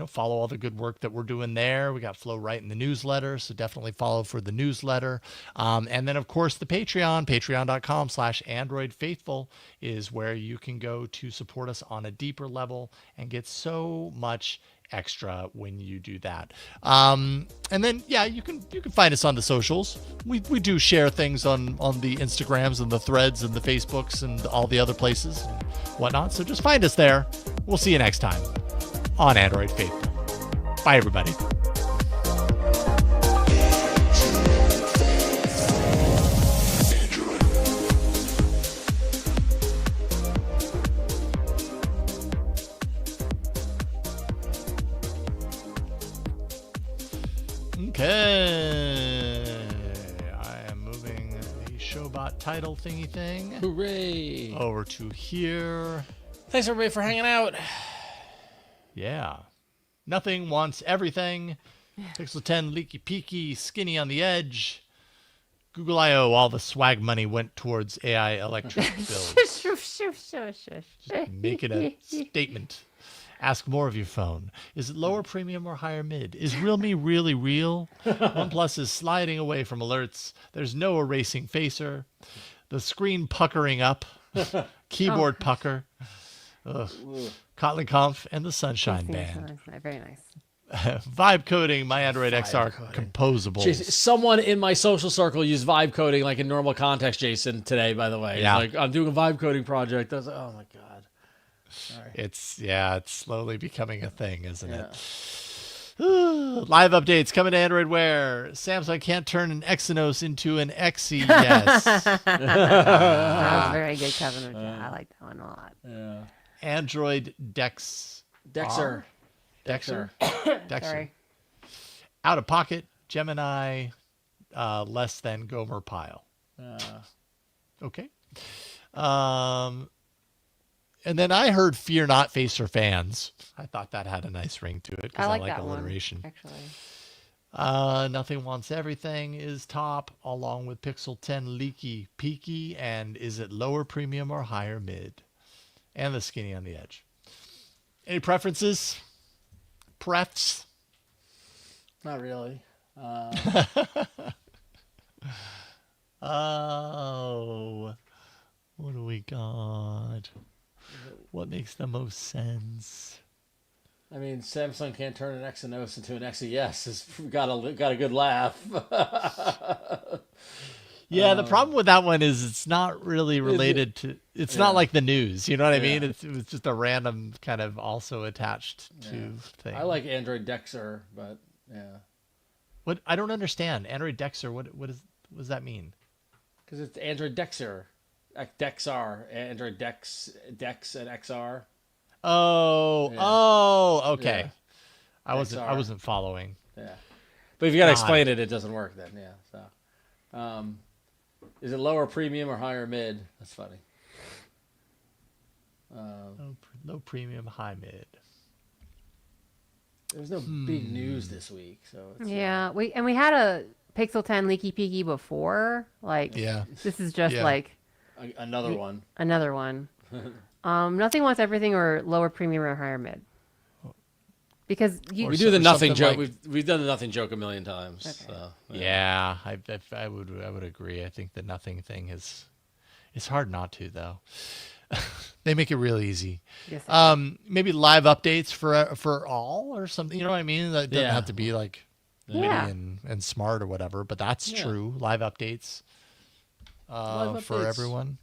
[SPEAKER 3] follow all the good work that we're doing there. We got Flo writing the newsletter, so definitely follow for the newsletter. And then, of course, the Patreon, patreon.com/androidfaithful is where you can go to support us on a deeper level and get so much extra when you do that. And then, you can find us on the socials. We do share things on the Instagrams and the threads and the Facebooks and all the other places and whatnot. So just find us there. We'll see you next time on Android Faithful. Bye, everybody. Okay. I am moving the Showbot title thingy thing.
[SPEAKER 1] Hooray.
[SPEAKER 3] Over to here.
[SPEAKER 1] Thanks, everybody, for hanging out.
[SPEAKER 3] Yeah. Nothing wants everything. Pixel 10, leaky peaky, skinny on the edge. Google I/O, all the swag money went towards AI electric bills. Just making a statement. Ask more of your phone. Is it lower premium or higher mid? Is RealMe really real? OnePlus is sliding away from alerts. There's no erasing facer. The screen puckering up. Keyboard pucker. Ugh. KotlinConf and the Sunshine Band.
[SPEAKER 2] Very nice.
[SPEAKER 3] Vibe coding, my Android XR composables.
[SPEAKER 1] Jason, someone in my social circle used vibe coding like in normal context, Jason, today, by the way.
[SPEAKER 3] Yeah.
[SPEAKER 1] Like, I'm doing a vibe coding project. I was like, oh my God. Sorry.
[SPEAKER 3] It's slowly becoming a thing, isn't it? Live updates coming to Android Wear. Samsung can't turn an Exynos into an Exy. Yes.
[SPEAKER 2] That was very good, Kevin. I like that one a lot.
[SPEAKER 1] Yeah.
[SPEAKER 3] Android
[SPEAKER 1] Dexer.
[SPEAKER 2] Sorry.
[SPEAKER 3] Out of pocket. Gemini. Less than Gomer Pile. Okay. And then I heard "Fear Not" Face for Fans. I thought that had a nice ring to it because I like
[SPEAKER 2] that
[SPEAKER 3] alliteration.
[SPEAKER 2] one, actually.
[SPEAKER 3] Nothing Wants Everything is top, along with Pixel 10 Leaky Peaky, and is it lower premium or higher mid? And the Skinny on the Edge. Any preferences? Prefs?
[SPEAKER 1] Not really.
[SPEAKER 3] Oh, what do we got? What makes the most sense?
[SPEAKER 1] I mean, Samsung can't turn an Exynos into an XES. It's got a good laugh.
[SPEAKER 3] Yeah, the problem with that one is it's not really related to. It's not like the news. You know what I mean? It was just a random kind of also attached to thing.
[SPEAKER 1] I like Android Dexer, but yeah.
[SPEAKER 3] What I don't understand Android Dexer. What does that mean?
[SPEAKER 1] Because it's Android Dexer, Dexar, Android Dex and XR.
[SPEAKER 3] Oh, okay.
[SPEAKER 1] Yeah.
[SPEAKER 3] I wasn't following.
[SPEAKER 1] Yeah, but if you gotta explain it, it doesn't work then. Yeah. So, is it lower premium or higher mid? That's funny.
[SPEAKER 3] Low premium, high mid.
[SPEAKER 1] There was no big news this week, so it's,
[SPEAKER 2] we had a Pixel 10 Leaky Peaky before. Like, this is just like
[SPEAKER 1] another one.
[SPEAKER 2] Another one. Nothing Wants Everything or lower premium or higher mid. Because
[SPEAKER 1] we do the nothing joke. We've done the nothing joke a million times. Okay. So,
[SPEAKER 3] yeah, I would agree. I think the nothing thing it's hard not to though. They make it real easy. Yes, maybe live updates for all or something. You know what I mean? That doesn't have to be like MIDI and smart or whatever. But that's true. Live updates for everyone.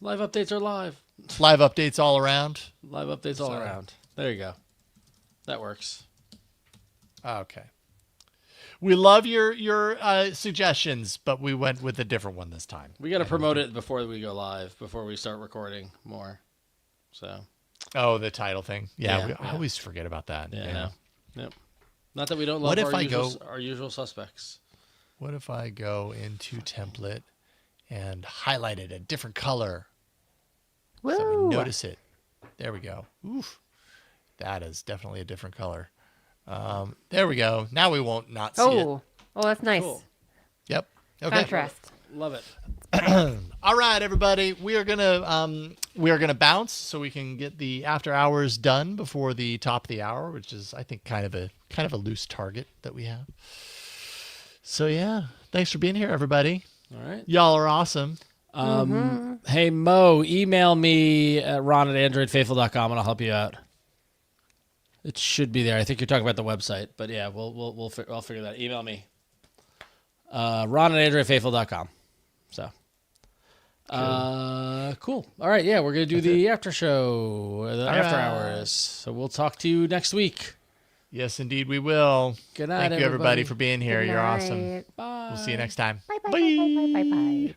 [SPEAKER 1] Live updates are live.
[SPEAKER 3] Live updates all around.
[SPEAKER 1] Live updates all around. There you go. That works.
[SPEAKER 3] Okay. We love your suggestions, but we went with a different one this time.
[SPEAKER 1] We got to promote it before we go live, before we start recording more. So.
[SPEAKER 3] Oh, the title thing. Yeah, I always forget about that.
[SPEAKER 1] Yeah. Yep. Not that we don't love our usual suspects.
[SPEAKER 3] What if I go into template and highlight it a different color?
[SPEAKER 2] Woo!
[SPEAKER 3] So we notice it. There we go. Oof. That is definitely a different color. There we go. Now we won't not see it.
[SPEAKER 2] Oh, that's nice.
[SPEAKER 1] Cool.
[SPEAKER 3] Yep. Okay.
[SPEAKER 2] Contrast.
[SPEAKER 1] Love it.
[SPEAKER 3] All right, everybody. We are gonna bounce so we can get the after hours done before the top of the hour, which is I think kind of a loose target that we have. So yeah, thanks for being here, everybody.
[SPEAKER 1] All right.
[SPEAKER 3] Y'all are awesome.
[SPEAKER 1] Hey Mo, email me at ron@androidfaithful.com and I'll help you out. It should be there. I think you're talking about the website, but yeah, I'll figure that. Email me, ron@androidfaithful.com. So, cool. All right, yeah, we're gonna do the after show, the after hours. So we'll talk to you next week.
[SPEAKER 3] Yes, indeed, we will.
[SPEAKER 1] Good night,
[SPEAKER 3] Thank you, everybody, for being here.
[SPEAKER 2] Good
[SPEAKER 3] You're
[SPEAKER 2] night.
[SPEAKER 3] awesome.
[SPEAKER 1] Bye.
[SPEAKER 3] We'll see you next time.
[SPEAKER 2] Bye.